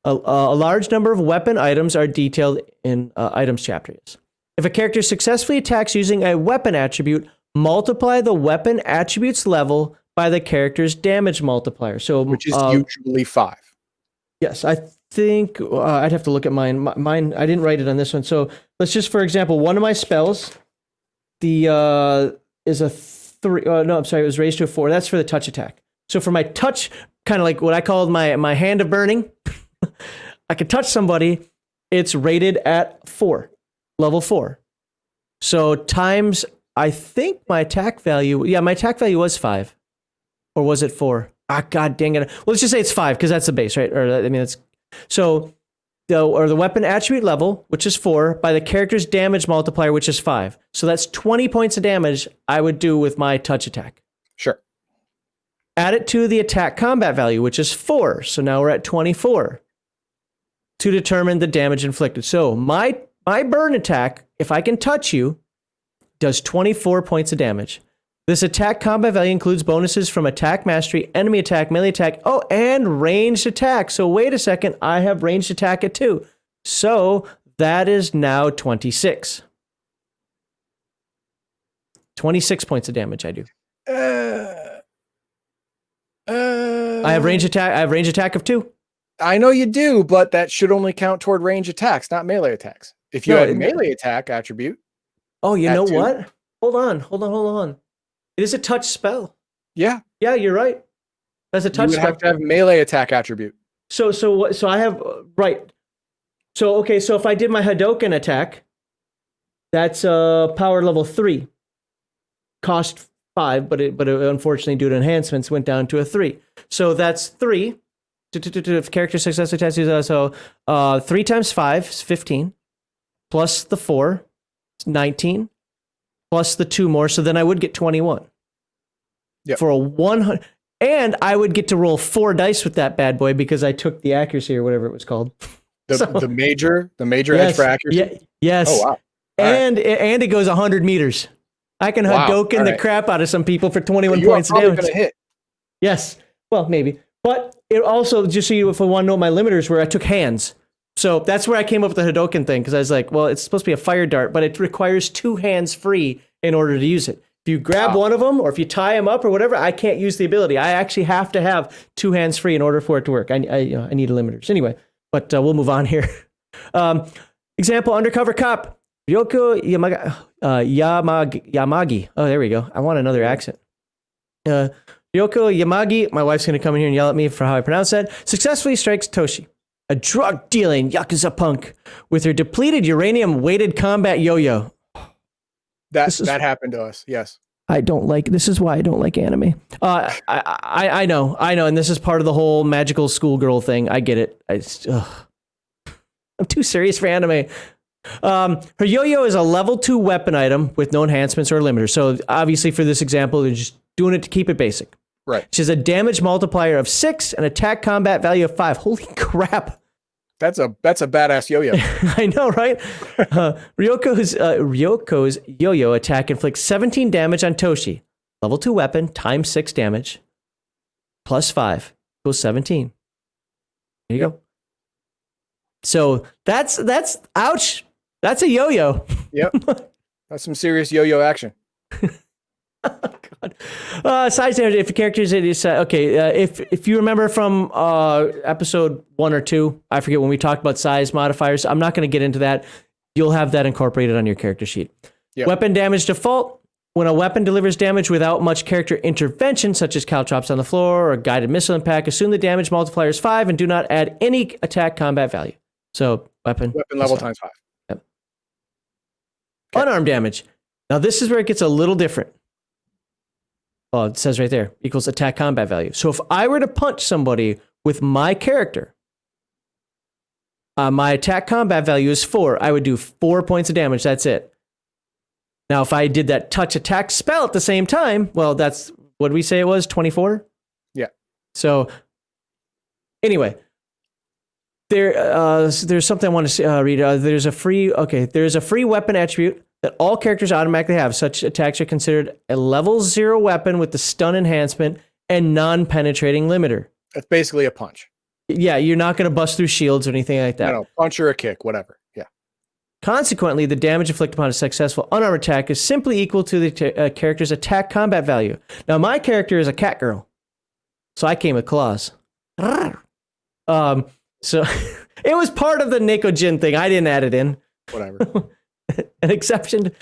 A large number of weapon items are detailed in items chapters. If a character successfully attacks using a weapon attribute, multiply the weapon attribute's level by the character's damage multiplier. So, which is usually 5. Yes, I think I'd have to look at mine. Mine, I didn't write it on this one. So let's just, for example, one of my spells, is a 3. No, I'm sorry, it was raised to a 4. That's for the touch attack. So for my touch, kind of like what I called my hand of burning, I could touch somebody. It's rated at 4, level 4. So times, I think my attack value. Yeah, my attack value was 5, or was it 4? Ah, god dang it. Well, let's just say it's 5 because that's the base, right? Or I mean, it's so. The weapon attribute level, which is 4, by the character's damage multiplier, which is 5. So that's 20 points of damage I would do with my touch attack. Sure. Add it to the attack combat value, which is 4. So now we're at 24 to determine the damage inflicted. So my burn attack, if I can touch you, does 24 points of damage. This attack combat value includes bonuses from attack mastery, enemy attack, melee attack, and ranged attack. So wait a second, I have ranged attack at 2. So that is now 26. 26 points of damage I do. I have range attack. I have range attack of 2. I know you do, but that should only count toward range attacks, not melee attacks. If you had a melee attack attribute. Oh, you know 2. What? Hold on. It is a touch spell. Yeah. Yeah, you're right. That's a touch spell. You would have to have melee attack attribute. So I have, right. So, okay, so if I did my Hadoken attack, that's power level 3. Cost 5, but it unfortunately due to enhancements went down to a 3. So that's 3. If character successfully tests, so 3 times 5 is 15. Plus the 4 is 19. Plus the 2 more, so then I would get 21. Yep. For a 100, and I would get to roll 4 dice with that bad boy because I took the accuracy or whatever it was called. The major edge for accuracy. Yes. Oh wow. And it goes 100 meters. I can Hadoken the crap out of some people for 21 points of damage. Gonna hit. Yes. Well, maybe, but it also, just so you, if I want to know what my limiters were, I took hands. So that's where I came up with the Hadoken thing, because I was like, well, it's supposed to be a fire dart, but it requires 2 hands free, in order to use it. If you grab one of them or if you tie them up or whatever, I can't use the ability. I actually have to have 2 hands free in order for it to work. I need limiters. Anyway, but we'll move on here. Example, undercover cop. Ryoko Yamagi. Oh, there we go. I want another accent. Ryoko Yamagi, my wife's going to come in here and yell at me for how I pronounce that, successfully strikes Toshi, a drug-dealing Yakuza punk, with her depleted uranium-weighted combat yo-yo. That happened to us, yes. This is why I don't like anime. I know, and this is part of the whole magical schoolgirl thing. I get it. I'm too serious for anime. Her yo-yo is a level 2 weapon item with no enhancements or limiters. So obviously for this example, they're just doing it to keep it basic. Right. She has a damage multiplier of 6 and attack combat value of 5. Holy crap. That's a badass yo-yo. I know, right? Ryoko's yo-yo attack inflicts 17 damage on Toshi. Level 2 weapon times 6 damage plus 5 equals 17. There you go. So that's ouch. That's a yo-yo. Yep. That's some serious yo-yo action. Oh, God. Size damage. If a character is if you remember from episode 1 or 2, I forget when we talked about size modifiers. I'm not going to get into that. You'll have that incorporated on your character sheet. Yep. Weapon damage default. When a weapon delivers damage without much character intervention, such as caltrops on the floor or guided missile impact, assume the damage multiplier is 5 and do not add any attack combat value. So weapon level times 5. Yep. Okay. Unarmed damage. Now this is where it gets a little different. Well, it says right there, equals attack combat value. So if I were to punch somebody with my character, my attack combat value is 4. I would do 4 points of damage. That's it. Now, if I did that touch attack spell at the same time, well, that's, what did we say it was? 24? Yeah. So anyway, there's something I want to read. There's a free weapon attribute that all characters automatically have. Such attacks are considered a level 0 weapon with the stun enhancement and non-penetrating limiter. That's basically a punch. Yeah, you're not going to bust through shields or anything like that. No, punch or a kick, whatever. Yeah. Consequently, the damage inflicted upon a successful unarmed attack is simply equal to the character's attack combat value. Now, my character is a cat girl, so I came with claws. So it was part of the Neko Jin thing. I didn't add it in. Whatever. An exception,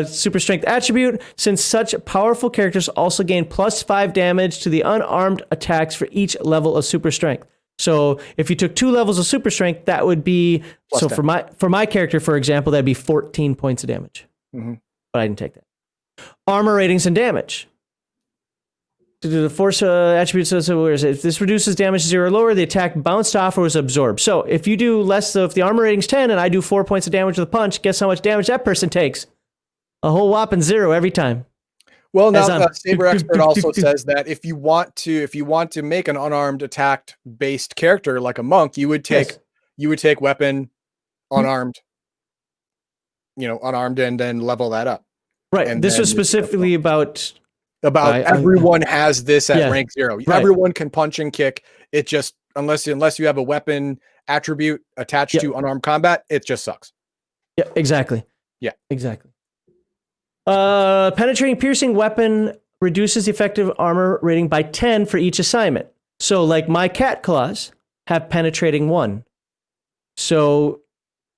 super strength attribute, since such powerful characters also gain plus 5 damage to the unarmed attacks for each level of super strength. So if you took 2 levels of super strength, that would be plus so 10. for my character, for example, that'd be 14 points of damage. Mm-hmm. But I didn't take that. Armor ratings and damage. To do the force attribute, so where is it? If this reduces damage to 0 or lower, the attack bounced off or was absorbed. So if you do less, so if the armor rating's 10 and I do 4 points of damage with a punch, guess how much damage that person takes? A whole whopping 0 every time. Well, now Saber Expert also says that if you want to make an unarmed attack based character like a monk, you would take weapon unarmed, unarmed, and then level that up. Right. And this was specifically about everyone has this at rank 0. Right. Everyone can punch and kick. It just unless you have a weapon attribute attached to unarmed combat, it just sucks. Yeah, exactly. Yeah, exactly. Penetrating piercing weapon reduces the effective armor rating by 10 for each assignment. So like my cat claws have penetrating 1. So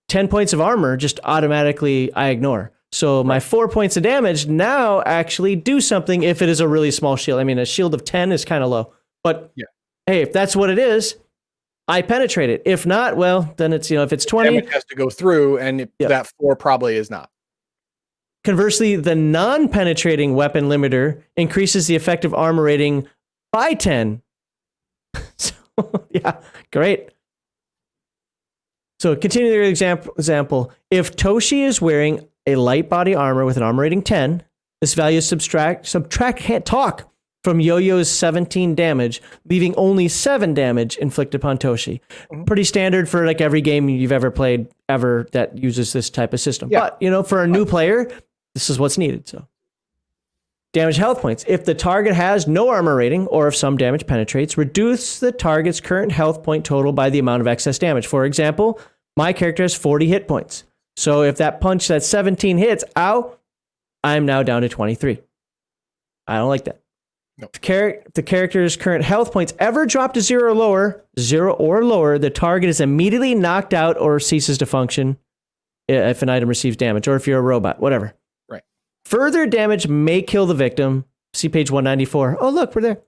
10 points of armor just automatically I ignore. So my 4 points of damage now actually do something if it is a really small shield. I mean, a shield of 10 is kind of low. But hey, if that's what it is, I penetrate it. If not, well, then it's, if it's 20. Damage has to go through, and that 4 probably is not. Conversely, the non-penetrating weapon limiter increases the effective armor rating by 10. So, yeah, great. So continue the example. If Toshi is wearing a light body armor with an armor rating 10, this value is subtract, can't talk, from Yo-Yo's 17 damage, leaving only 7 damage inflicted upon Toshi. Mm-hmm. Pretty standard for like every game you've ever played ever that uses this type of system. Yeah. But, for a new player, this is what's needed. So, damage health points. If the target has no armor rating, or if some damage penetrates, reduce the target's current health point total by the amount of excess damage. For example, my character has 40 hit points. So if that punch, that 17 hits, ow, I'm now down to 23. I don't like that. No. If the character's current health points ever drop to 0 or lower, the target is immediately knocked out or ceases to function if an item receives damage, or if you're a robot, whatever. Right. Further damage may kill the victim. See page 194. Oh, look, we're there.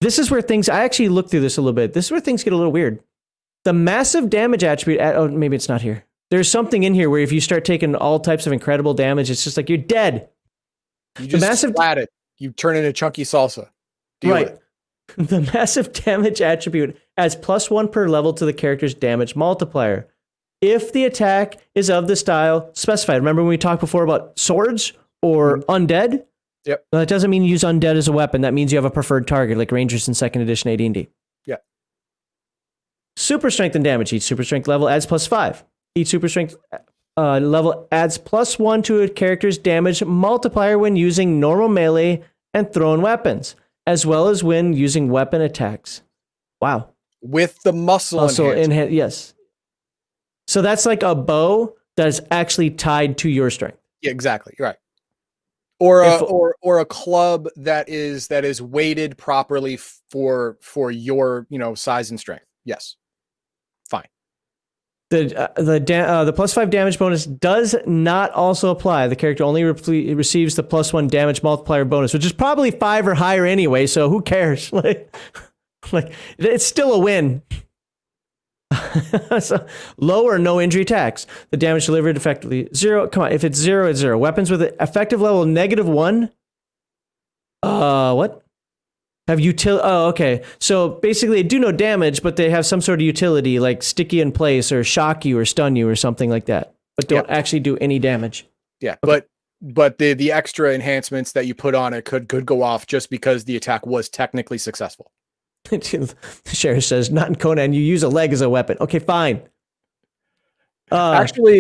This is where things, I actually looked through this a little bit. This is where things get a little weird. The massive damage attribute, oh, maybe it's not here. There's something in here where if you start taking all types of incredible damage, it's just like you're dead. You just splat it. You turn into chunky salsa. Deal right. The massive damage attribute adds +1 per level to the character's damage multiplier. If the attack is of the style specified. Remember when we talked before about swords or undead? Yep. Well, that doesn't mean you use undead as a weapon. That means you have a preferred target, like Rangers in 2nd edition AD&D. Yeah. Super strength and damage. Each super strength level adds +5. Each super strength level adds +1 to a character's damage multiplier when using normal melee and thrown weapons, as well as when using weapon attacks. Wow. With the muscle enhancement. Yes. So that's like a bow that is actually tied to your strength. Yeah, exactly. You're right. Or a club that is weighted properly for your size and strength. Yes. Fine. The +5 damage bonus does not also apply. The character only receives the +1 damage multiplier bonus, which is probably 5 or higher anyway. So who cares? like it's still a win. So, low or no injury attacks. The damage delivered effectively 0. Come on, if it's 0, it's 0. Weapons with an effective level -1. What? Have utility? Oh, okay. So basically, they do no damage, but they have some sort of utility, like stick you in place or shock you or stun you or something like that, but don't actually do any damage. Yeah, okay. But the extra enhancements that you put on it could go off just because the attack was technically successful. Sheriff says, not in Conan, you use a leg as a weapon. Okay, fine. Actually,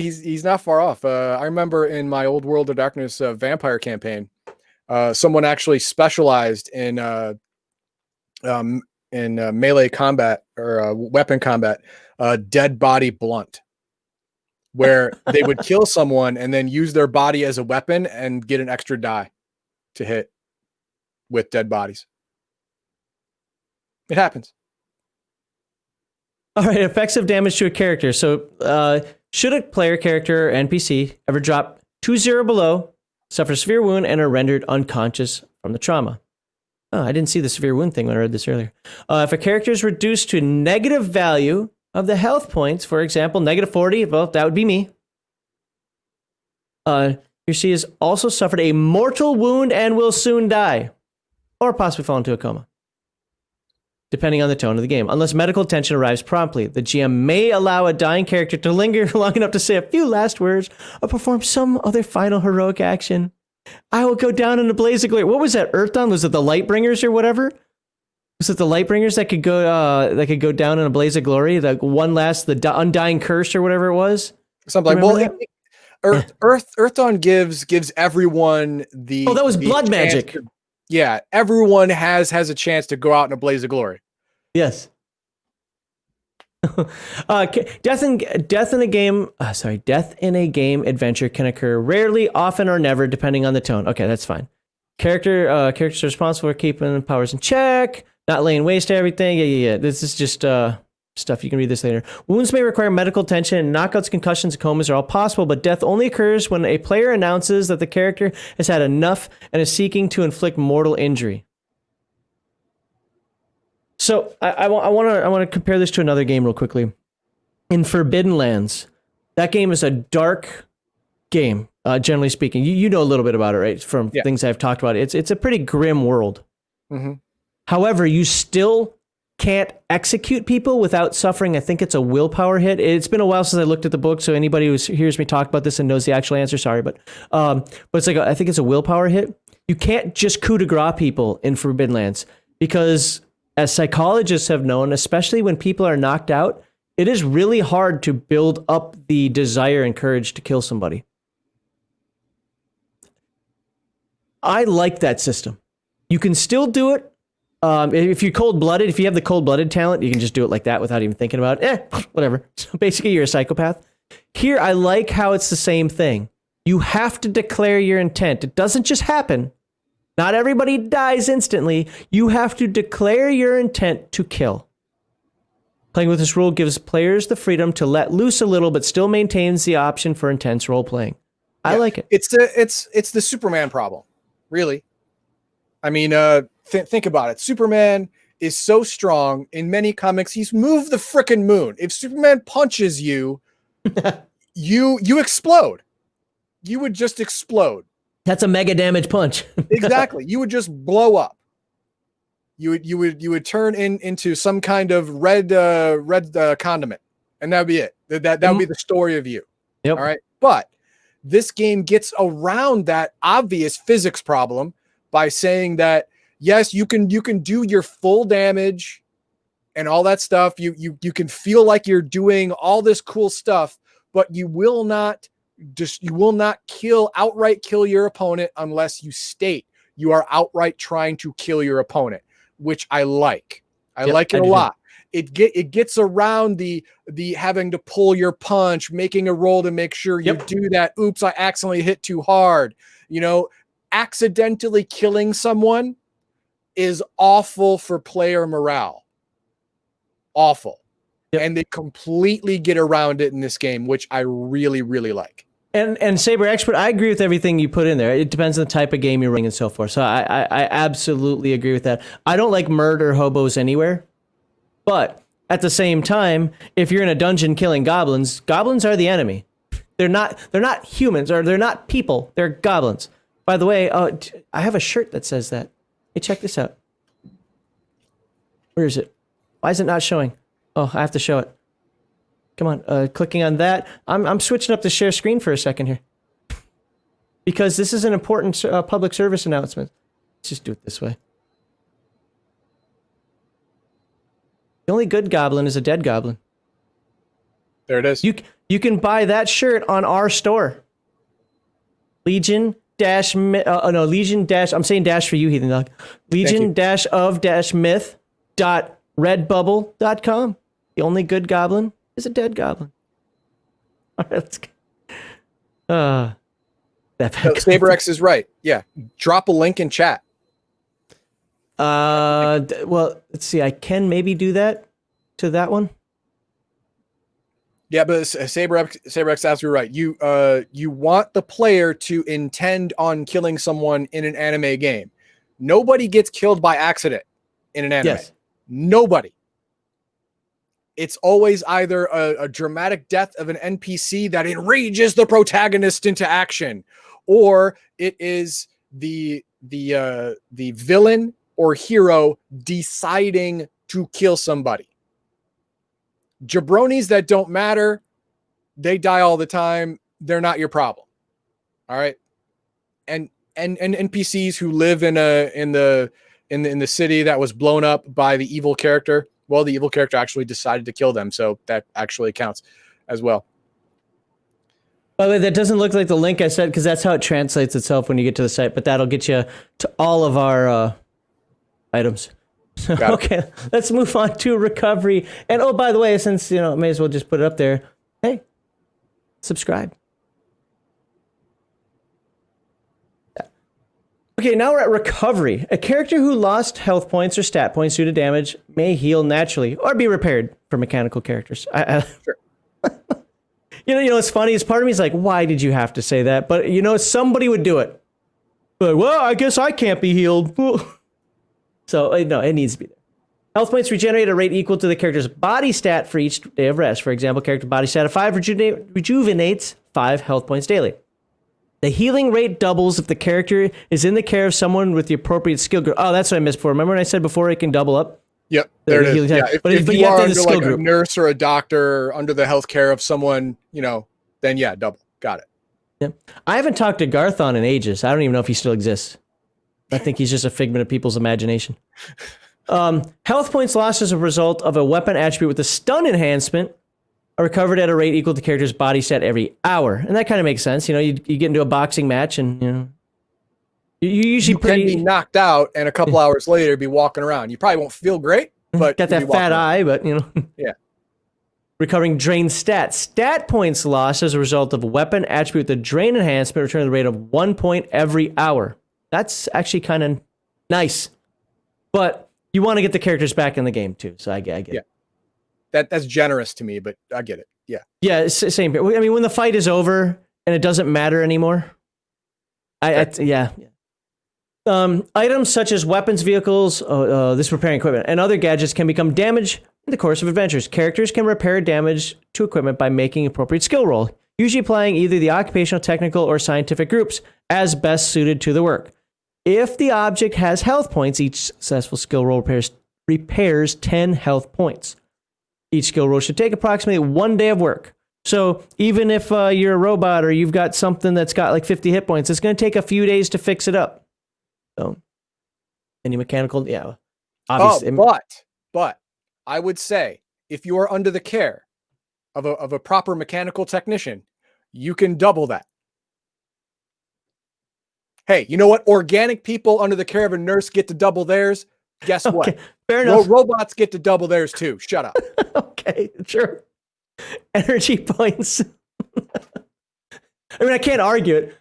he's not far off. I remember in my old World of Darkness vampire campaign, someone actually specialized in melee combat or weapon combat, dead body blunt, where they would kill someone and then use their body as a weapon and get an extra die to hit with dead bodies. It happens. All right, effects of damage to a character. So, should a player character or NPC ever drop 2-0 below, suffer a severe wound, and are rendered unconscious from the trauma? Oh, I didn't see the severe wound thing when I read this earlier. If a character is reduced to a negative value of the health points, for example, -40, well, that would be me. Here she has also suffered a mortal wound and will soon die, or possibly fall into a coma, depending on the tone of the game. Unless medical attention arrives promptly, the GM may allow a dying character to linger long enough to say a few last words or perform some other final heroic action. I will go down in a blaze of glory. What was that, Earthdawn? Was it the Lightbringers or whatever? Was it the Lightbringers that could go down in a blaze of glory? The undying curse or whatever it was? Something like, well, Earthdawn gives everyone the... Oh, that was blood magic. Yeah, everyone has a chance to go out in a blaze of glory. Yes. Death in a game adventure can occur rarely, often, or never, depending on the tone. Okay, that's fine. Characters are responsible for keeping powers in check, not laying waste to everything. Yeah. This is just stuff. You can read this later. Wounds may require medical attention, and knockouts, concussions, and comas are all possible, but death only occurs when a player announces that the character has had enough and is seeking to inflict mortal injury. So I want to compare this to another game real quickly. In Forbidden Lands, that game is a dark game, generally speaking. You know a little bit about it, right? From things I've talked about. It's a pretty grim world. Mm-hmm. However, you still can't execute people without suffering. I think it's a willpower hit. It's been a while since I looked at the book, so anybody who hears me talk about this and knows the actual answer, sorry, but it's like I think it's a willpower hit. You can't just coup de grace people in Forbidden Lands because, as psychologists have known, especially when people are knocked out, it is really hard to build up the desire and courage to kill somebody. I like that system. You can still do it. If you're cold-blooded, if you have the cold-blooded talent, you can just do it like that without even thinking about it. Whatever. So basically, you're a psychopath. Here, I like how it's the same thing. You have to declare your intent. It doesn't just happen. Not everybody dies instantly. You have to declare your intent to kill. Playing with this rule gives players the freedom to let loose a little, but still maintains the option for intense role playing. I like it. It's the Superman problem, really. I mean, think about it. Superman is so strong in many comics. He's moved the frickin' moon. If Superman punches you, you explode. You would just explode. That's a mega damage punch. Exactly. You would just blow up. You would turn into some kind of red condiment, and that would be it. That would be the story of you. Yep. All right. But this game gets around that obvious physics problem by saying that yes, you can do your full damage and all that stuff. You can feel like you're doing all this cool stuff, but you will not outright kill your opponent unless you state you are outright trying to kill your opponent, which I like. I like it a lot. It gets around the having to pull your punch, making a roll to make sure you do that. Oops, I accidentally hit too hard. Accidentally killing someone is awful for player morale. Awful. Yep. And they completely get around it in this game, which I really, really like. And Saber Expert, I agree with everything you put in there. It depends on the type of game you're running and so forth. So I absolutely agree with that. I don't like murder hobos anywhere. But at the same time, if you're in a dungeon killing goblins, goblins are the enemy. They're not humans, or they're not people. They're goblins. By the way, I have a shirt that says that. Hey, check this out. Where is it? Why is it not showing? Oh, I have to show it. Come on, clicking on that. I'm switching up the share screen for a second here. Because this is an important public service announcement. Let's just do it this way. The only good goblin is a dead goblin. There it is. You can buy that shirt on our store. Legion dash I'm saying dash for you, Heathen Dog. Legion dash of dash myth .redbubble.com. The only good goblin is a dead goblin. All right, let's go. SaberX is right. Yeah. Drop a link in chat. Well, let's see. I can maybe do that to that one. Yeah, but SaberX has you right. You want the player to intend on killing someone in an anime game. Nobody gets killed by accident in an anime. Yes. Nobody. It's always either a dramatic death of an NPC that enrages the protagonist into action, or it is the villain or hero deciding to kill somebody. Jabronis that don't matter, they die all the time. They're not your problem. All right. And NPCs who live in the city that was blown up by the evil character, well, the evil character actually decided to kill them, so that actually counts as well. By the way, that doesn't look like the link I said, because that's how it translates itself when you get to the site, but that'll get you to all of our items. Okay, let's move on to recovery. And oh, by the way, since may as well just put it up there. Hey, subscribe. Okay, now we're at recovery. A character who lost health points or stat points due to damage may heal naturally or be repaired for mechanical characters. Sure. What's funny is part of me is like, why did you have to say that? But somebody would do it. But well, I guess I can't be healed. So no, it needs to be there. Health points regenerate at a rate equal to the character's body stat for each day of rest. For example, character body stat of 5 rejuvenates 5 health points daily. The healing rate doubles if the character is in the care of someone with the appropriate skill group. Oh, that's what I missed before. Remember when I said before it can double up? Yep, there it is. Yeah, if you are under like a nurse or a doctor under the health care of someone, then yeah, double. Got it. Yeah. I haven't talked to Garthon in ages. I don't even know if he still exists. I think he's just a figment of people's imagination. Health points lost as a result of a weapon attribute with a stun enhancement are recovered at a rate equal to the character's body stat every hour. And that kind of makes sense. You get into a boxing match and, you usually can be knocked out and a couple hours later be walking around. You probably won't feel great, but got that fat eye, but, Yeah. Recovering drain stats. Stat points lost as a result of a weapon attribute. The drain enhancement return the rate of 1 point every hour. That's actually kind of nice. But you want to get the characters back in the game too. So I get it. That's generous to me, but I get it. Yeah. Yeah, same here. I mean, when the fight is over and it doesn't matter anymore. Yeah. Items such as weapons, vehicles, this repairing equipment, and other gadgets can become damaged in the course of adventures. Characters can repair damage to equipment by making appropriate skill roll, usually applying either the occupational, technical, or scientific groups as best suited to the work. If the object has health points, each successful skill roll repairs 10 health points. Each skill roll should take approximately 1 day of work. So even if you're a robot or you've got something that's got like 50 hit points, it's going to take a few days to fix it up. So any mechanical, yeah. Obviously. But I would say if you are under the care of a proper mechanical technician, you can double that. Hey, you know what? Organic people under the care of a nurse get to double theirs. Guess what? Fair enough. Robots get to double theirs too. Shut up. Okay, sure. Energy points. I mean, I can't argue it.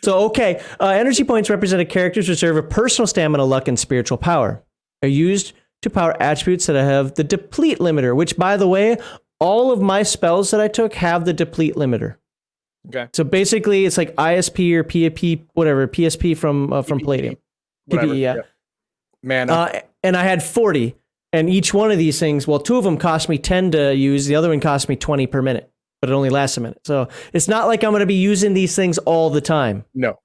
So, okay. Energy points represent a character's reserve of personal stamina, luck, and spiritual power. They're used to power attributes that have the deplete limiter, which, by the way, all of my spells that I took have the deplete limiter. Okay. So basically, it's like ISP or PAP, whatever, PSP from Palladium. Whatever, PPE, yeah. Man. And I had 40. And each one of these things, well, 2 of them cost me 10 to use. The other one cost me 20 per minute, but it only lasts a minute. So it's not like I'm going to be using these things all the time. No.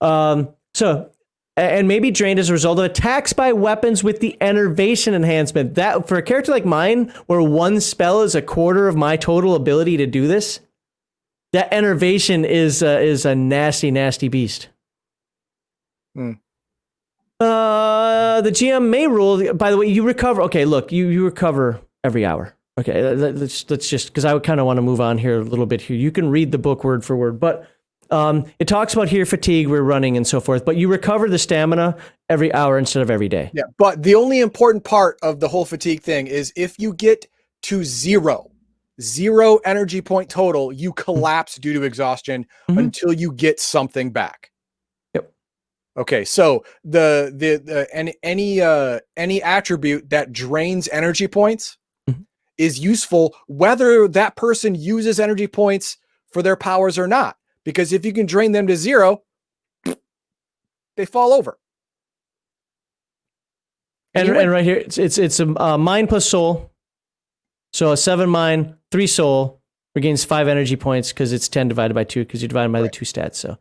And maybe drained as a result of attacks by weapons with the enervation enhancement. That, for a character like mine, where one spell is a quarter of my total ability to do this, that enervation is a nasty, nasty beast. The GM may rule, by the way, you recover. Okay, look, you recover every hour. Okay, let's just, because I would kind of want to move on here a little bit here. You can read the book word for word, but it talks about here fatigue, we're running and so forth, but you recover the stamina every hour instead of every day. Yeah, but the only important part of the whole fatigue thing is if you get to zero energy point total, you collapse due to exhaustion until you get something back. Okay, so any attribute that drains energy points is useful whether that person uses energy points for their powers or not. Because if you can drain them to 0, they fall over. And right here, it's a mind plus soul. So a 7 mind, 3 soul regains 5 energy points because it's 10 divided by 2 because you're dividing by the 2 stats. So.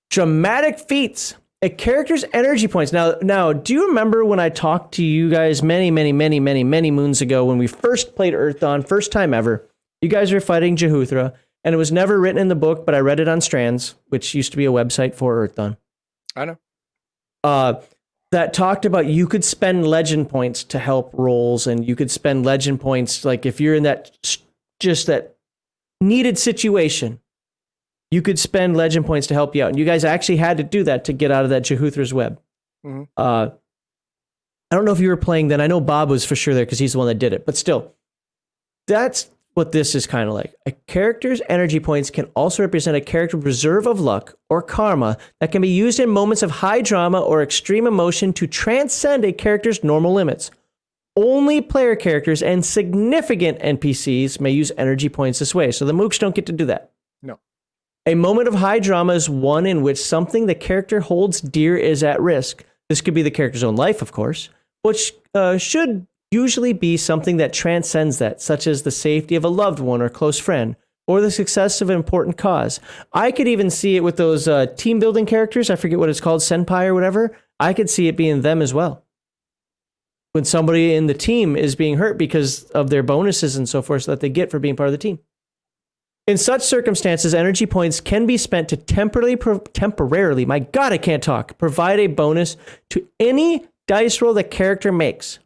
Dramatic feats. A character's energy points. Now, do you remember when I talked to you guys many moons ago when we first played Earth Dawn, first time ever? You guys were fighting Jehuthra, and it was never written in the book, but I read it on Strands, which used to be a website for Earth Dawn. I know. That talked about you could spend legend points to help rolls, and you could spend legend points like if you're in that needed situation. You could spend legend points to help you out. And you guys actually had to do that to get out of that Jehuthra's web. I don't know if you were playing then. I know Bob was for sure there because he's the one that did it. But still, that's what this is kind of like. A character's energy points can also represent a character's reserve of luck or karma that can be used in moments of high drama or extreme emotion to transcend a character's normal limits. Only player characters and significant NPCs may use energy points this way. So the mooks don't get to do that. No. A moment of high drama is one in which something the character holds dear is at risk. This could be the character's own life, of course, which should usually be something that transcends that, such as the safety of a loved one or close friend, or the success of an important cause. I could even see it with those team building characters. I forget what it's called, Senpai or whatever. I could see it being them as well. When somebody in the team is being hurt because of their bonuses and so forth that they get for being part of the team. In such circumstances, energy points can be spent to temporarily, my God, I can't talk, provide a bonus to any dice roll the character makes.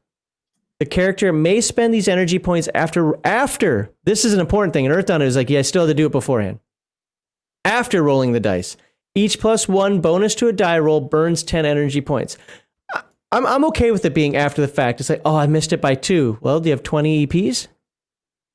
The character may spend these energy points after, this is an important thing, and Earth Dawn is like, yeah, I still have to do it beforehand. After rolling the dice. Each +1 bonus to a die roll burns 10 energy points. I'm okay with it being after the fact. It's like, oh, I missed it by 2. Well, do you have 20 EPs?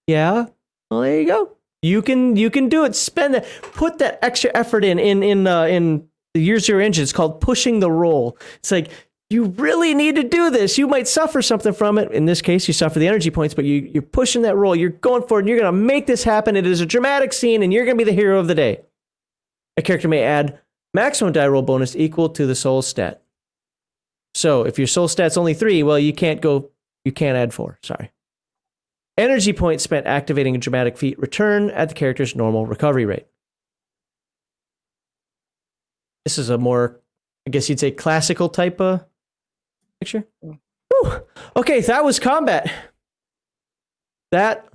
Yeah. Well, there you go. You can do it. Spend that. Put that extra effort in the Year Zero engine. It's called pushing the roll. It's like you really need to do this. You might suffer something from it. In this case, you suffer the energy points, but you're pushing that roll. You're going for it, and you're going to make this happen. It is a dramatic scene, and you're going to be the hero of the day. A character may add maximum die roll bonus equal to the soul stat. So if your soul stat's only 3, well, you can't add 4. Sorry. Energy points spent activating a dramatic feat return at the character's normal recovery rate. This is a more, I guess you'd say, classical type of picture. Whew. Okay, that was combat. That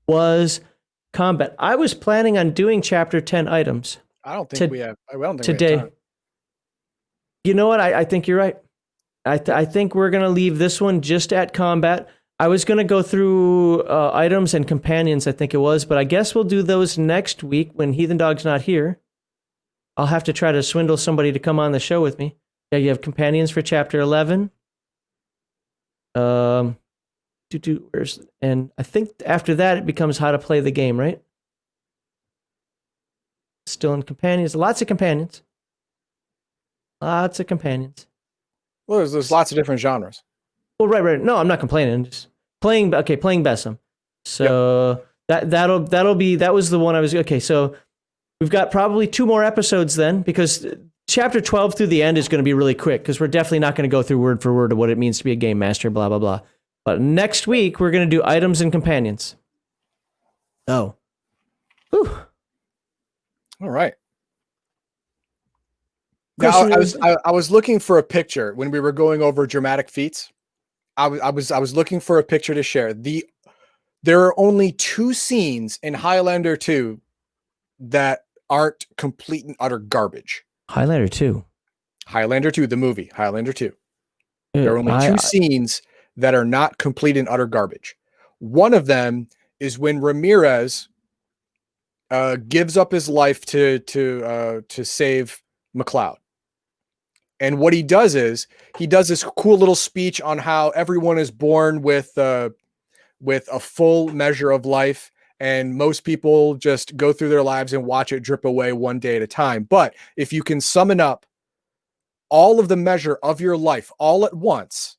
was combat. I was planning on doing chapter 10 items. I don't think we have. I don't think today. we have time. You know what? I think you're right. I think we're going to leave this one just at combat. I was going to go through items and companions, I think it was, but I guess we'll do those next week when Heathen Dog's not here. I'll have to try to swindle somebody to come on the show with me. Yeah, you have companions for chapter 11. And I think after that it becomes how to play the game, right? Still in companions. Lots of companions. Lots of companions. Well, there's lots of different genres. Well, right. No, I'm not complaining. Just playing Bessem. So that was the one I was, okay, so we've got probably 2 more episodes then, because chapter 12 through the end is going to be really quick, because we're definitely not going to go through word for word of what it means to be a game master, blah, blah, blah. But next week, we're going to do items and companions. Oh. Whew. All right. Now, I was looking for a picture when we were going over dramatic feats. I was looking for a picture to share. There are only 2 scenes in Highlander 2 that aren't complete and utter garbage. Highlander 2, the movie, Highlander 2. There are only 2 scenes that are not complete and utter garbage. One of them is when Ramirez gives up his life to save McLeod. And what he does is he does this cool little speech on how everyone is born with a full measure of life, and most people just go through their lives and watch it drip away one day at a time. But if you can summon up all of the measure of your life all at once,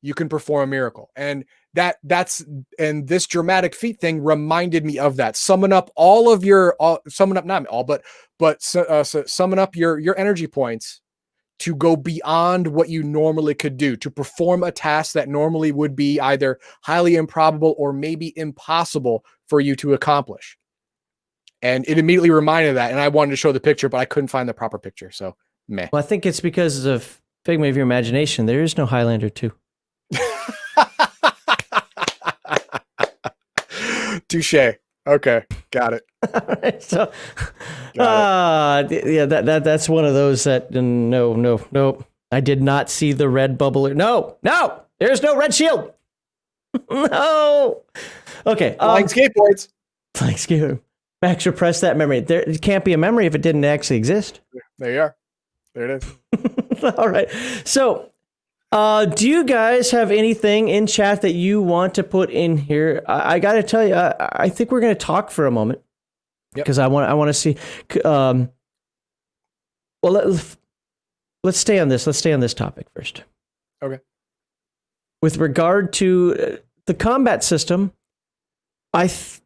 you can perform a miracle. And this dramatic feat thing reminded me of that. Summon up all of your summon up your energy points to go beyond what you normally could do, to perform a task that normally would be either highly improbable or maybe impossible for you to accomplish. And it immediately reminded of that. And I wanted to show the picture, but I couldn't find the proper picture. So meh. Well, I think it's because of figment of your imagination. There is no Highlander 2. Touche. Okay, got it. Right, so, yeah, that's one of those that no. I did not see the red bubble. No, there's no red shield. No. Okay. Flying skateboards. Flying skateboard. Max, repress that memory. It can't be a memory if it didn't actually exist. There you are. There it is. All right. So, do you guys have anything in chat that you want to put in here? I got to tell you, I think we're going to talk for a moment because I want to see. Well, let's stay on this. Let's stay on this topic first. Okay. With regard to the combat system, how do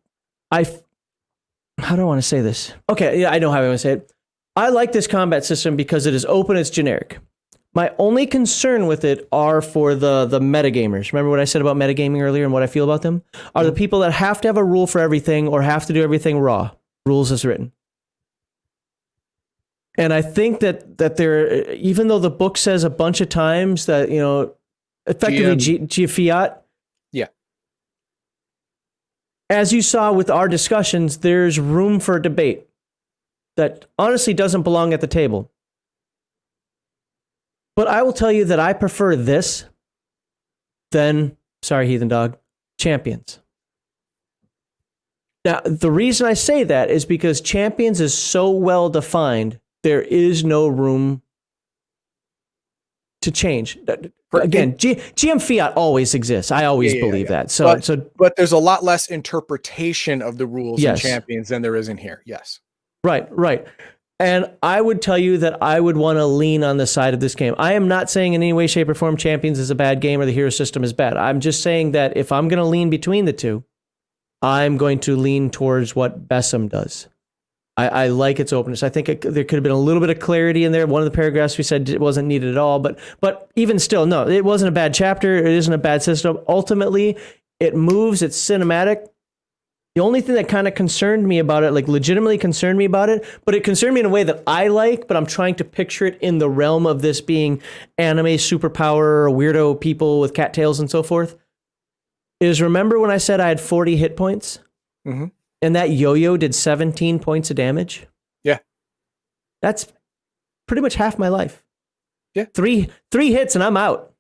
I want to say this? Okay, yeah, I know how I want to say it. I like this combat system because it is open, it's generic. My only concern with it are for the metagamers. Remember what I said about metagaming earlier and what I feel about them? Are the people that have to have a rule for everything or have to do everything raw. Rules as written. And I think that there, even though the book says a bunch of times that, effectively fiat. Yeah. As you saw with our discussions, there's room for debate that honestly doesn't belong at the table. But I will tell you that I prefer this than, sorry, Heathen Dog, Champions. Now, the reason I say that is because Champions is so well defined, there is no room to change. Again, GM fiat always exists. I always believe that. But there's a lot less interpretation of the rules in Yes. Champions than there is in here. Yes. Right. And I would tell you that I would want to lean on the side of this game. I am not saying in any way, shape, or form Champions is a bad game or the hero system is bad. I'm just saying that if I'm going to lean between the two, I'm going to lean towards what Besom does. I like its openness. I think there could have been a little bit of clarity in there. One of the paragraphs we said it wasn't needed at all, but even still, no, it wasn't a bad chapter. It isn't a bad system. Ultimately, it moves. It's cinematic. The only thing that kind of concerned me about it, like legitimately concerned me about it, but it concerned me in a way that I like, but I'm trying to picture it in the realm of this being anime superpower, weirdo people with cattails and so forth, is remember when I said I had 40 hit points? Mm-hmm. And that yo-yo did 17 points of damage? Yeah. That's pretty much half my life. Yeah. Three hits and I'm out.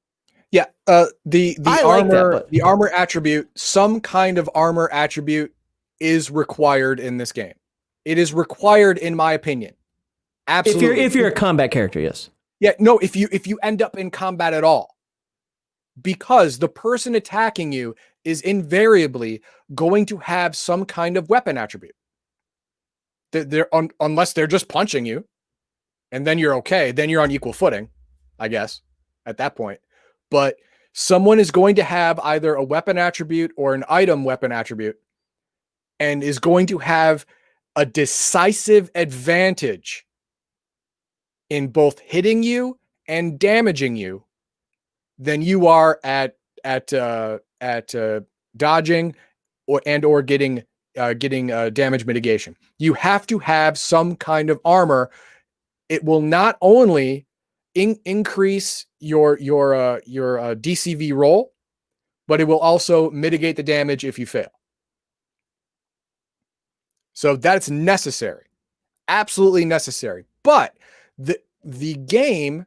Yeah. The armor attribute, some kind of armor attribute is required in this game. It is required, in my opinion. Absolutely. If you're a combat character, yes. Yeah, no, if you end up in combat at all. Because the person attacking you is invariably going to have some kind of weapon attribute. Unless they're just punching you, and then you're okay. Then you're on equal footing, I guess, at that point. But someone is going to have either a weapon attribute or an item weapon attribute, and is going to have a decisive advantage in both hitting you and damaging you than you are at dodging or getting damage mitigation. You have to have some kind of armor. It will not only increase your DCV roll, but it will also mitigate the damage if you fail. So that's necessary, absolutely necessary. But the game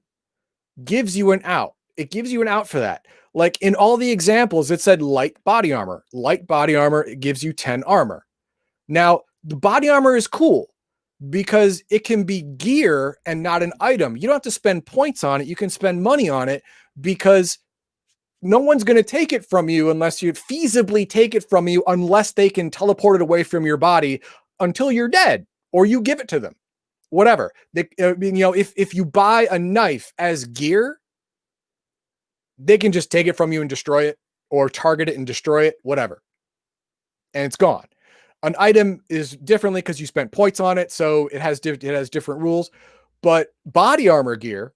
gives you an out. It gives you an out for that. Like in all the examples, it said light body armor. Light body armor, it gives you 10 armor. Now, the body armor is cool because it can be gear and not an item. You don't have to spend points on it. You can spend money on it because no one's going to take it from you unless you feasibly take it from you, unless they can teleport it away from your body until you're dead or you give it to them. Whatever. If you buy a knife as gear, they can just take it from you and destroy it, or target it and destroy it, whatever. And it's gone. An item is differently because you spent points on it, so it has different rules. But body armor gear,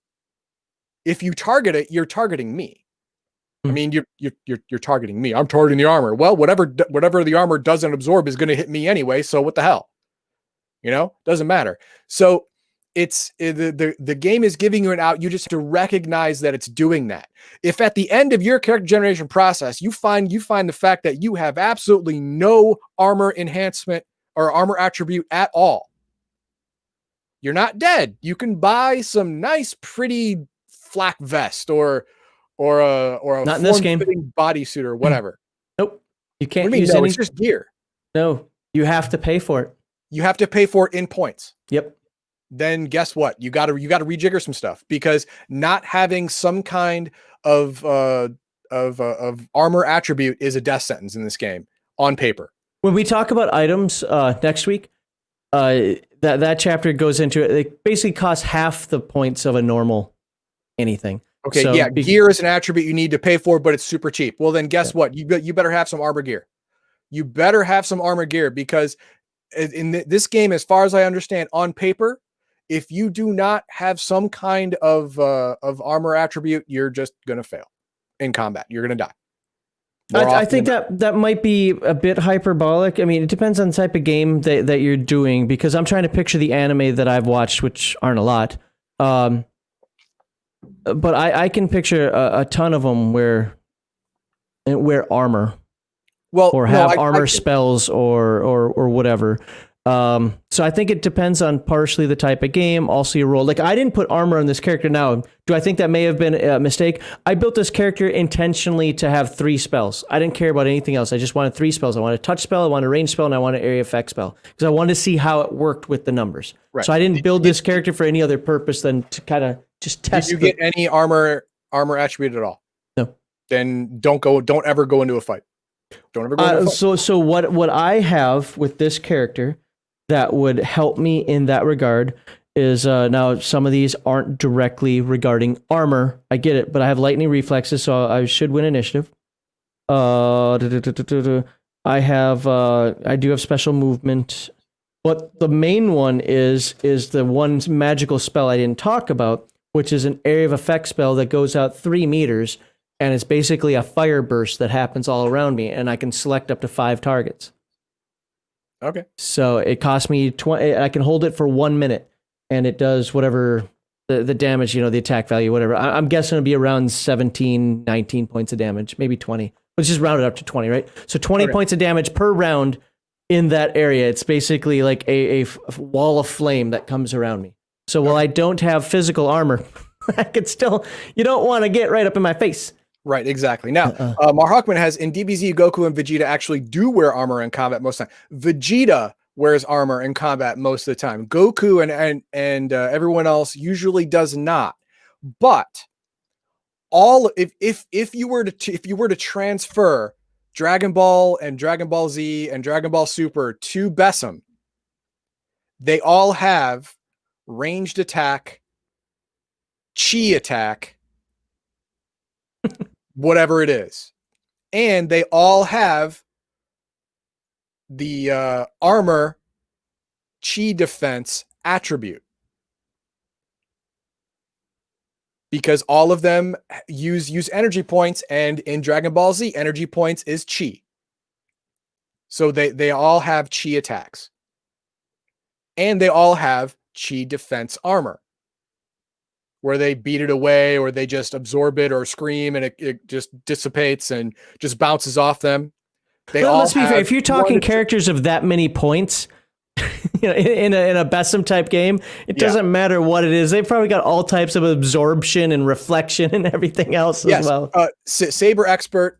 if you target it, you're targeting me. I mean, you're targeting me. I'm targeting the armor. Well, whatever the armor doesn't absorb is going to hit me anyway. So what the hell? Doesn't matter. So it's the game is giving you an out. You just have to recognize that it's doing that. If at the end of your character generation process, you find the fact that you have absolutely no armor enhancement or armor attribute at all, you're not dead. You can buy some nice, pretty flak vest or a not in this game bodysuit or whatever. Nope, you can't use any. It's just gear. No, you have to pay for it. You have to pay for it in points. Yep. Then guess what? You got to rejigger some stuff, because not having some kind of armor attribute is a death sentence in this game on paper. When we talk about items next week, that chapter goes into it. It basically costs half the points of a normal anything. Okay, so, gear is an attribute you need to pay for, but it's super cheap. Well, then guess what? You better have some armor gear. You better have some armor gear, because in this game, as far as I understand, on paper, if you do not have some kind of armor attribute, you're just gonna fail in combat. You're gonna die. I think that might be a bit hyperbolic. I mean, it depends on the type of game that you're doing, because I'm trying to picture the anime that I've watched, which aren't a lot. But I can picture a ton of them where armor, or have armor spells or whatever. So I think it depends on partially the type of game, also your role. Like, I didn't put armor on this character. Now, do I think that may have been a mistake? I built this character intentionally to have 3 spells. I didn't care about anything else. I just wanted 3 spells. I wanted a touch spell, I wanted a range spell, and I wanted an area effect spell, because I wanted to see how it worked with the numbers. Right. So I didn't build this character for any other purpose than to kind of just test. Did you get any armor armor attribute at all? No. Then don't ever go into a fight. Don't ever go into a fight. So what I have with this character that would help me in that regard is now some of these aren't directly regarding armor. I get it, but I have lightning reflexes, so I should win initiative. I do have special movement, but the main one is the one magical spell I didn't talk about, which is an area of effect spell that goes out 3 meters, and it's basically a fire burst that happens all around me, and I can select up to 5 targets. Okay. So it costs me 20. I can hold it for 1 minute, and it does whatever the damage, the attack value, whatever. I'm guessing it'll be around 17, 19 points of damage, maybe 20. Let's just round it up to 20, right? So 20 points of damage per round in that area. It's basically like a wall of flame that comes around me. So while I don't have physical armor, I could still, you don't want to get right up in my face. Right, exactly. Now, Mar Hawkman has in DBZ, Goku and Vegeta actually do wear armor in combat most of the time. Vegeta wears armor in combat most of the time. Goku and everyone else usually does not. But if you were to transfer Dragon Ball and Dragon Ball Z and Dragon Ball Super to Besom, they all have ranged attack, chi attack, whatever it is. And they all have the armor chi defense attribute. Because all of them use energy points, and in Dragon Ball Z, energy points is chi. So they all have chi attacks. And they all have chi defense armor, where they beat it away, or they just absorb it or scream, and it just dissipates and just bounces off them. Let's be fair. If you're talking characters of that many points, in a Besom type game, it doesn't matter what it is. They've probably got all types of absorption and reflection and everything else as well. Saber expert.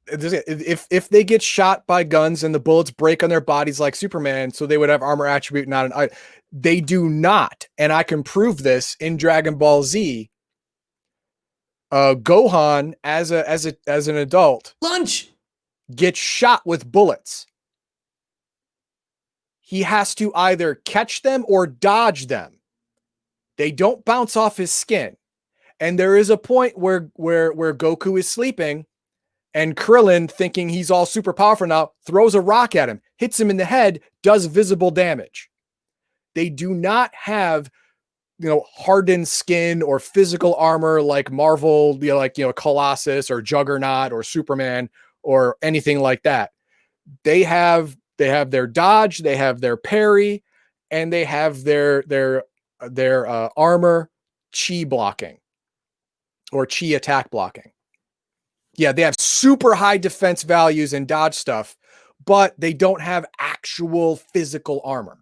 If they get shot by guns and the bullets break on their bodies like Superman, so they would have armor attribute, not an. They do not, and I can prove this in Dragon Ball Z. Gohan as an adult gets shot with bullets. He has to either catch them or dodge them. They don't bounce off his skin. And there is a point where Goku is sleeping, and Krillin, thinking he's all super powerful now, throws a rock at him, hits him in the head, does visible damage. They do not have, hardened skin or physical armor like Marvel, Colossus or Juggernaut or Superman or anything like that. They have their dodge, they have their parry, and they have their armor chi blocking or chi attack blocking. Yeah, they have super high defense values and dodge stuff, but they don't have actual physical armor.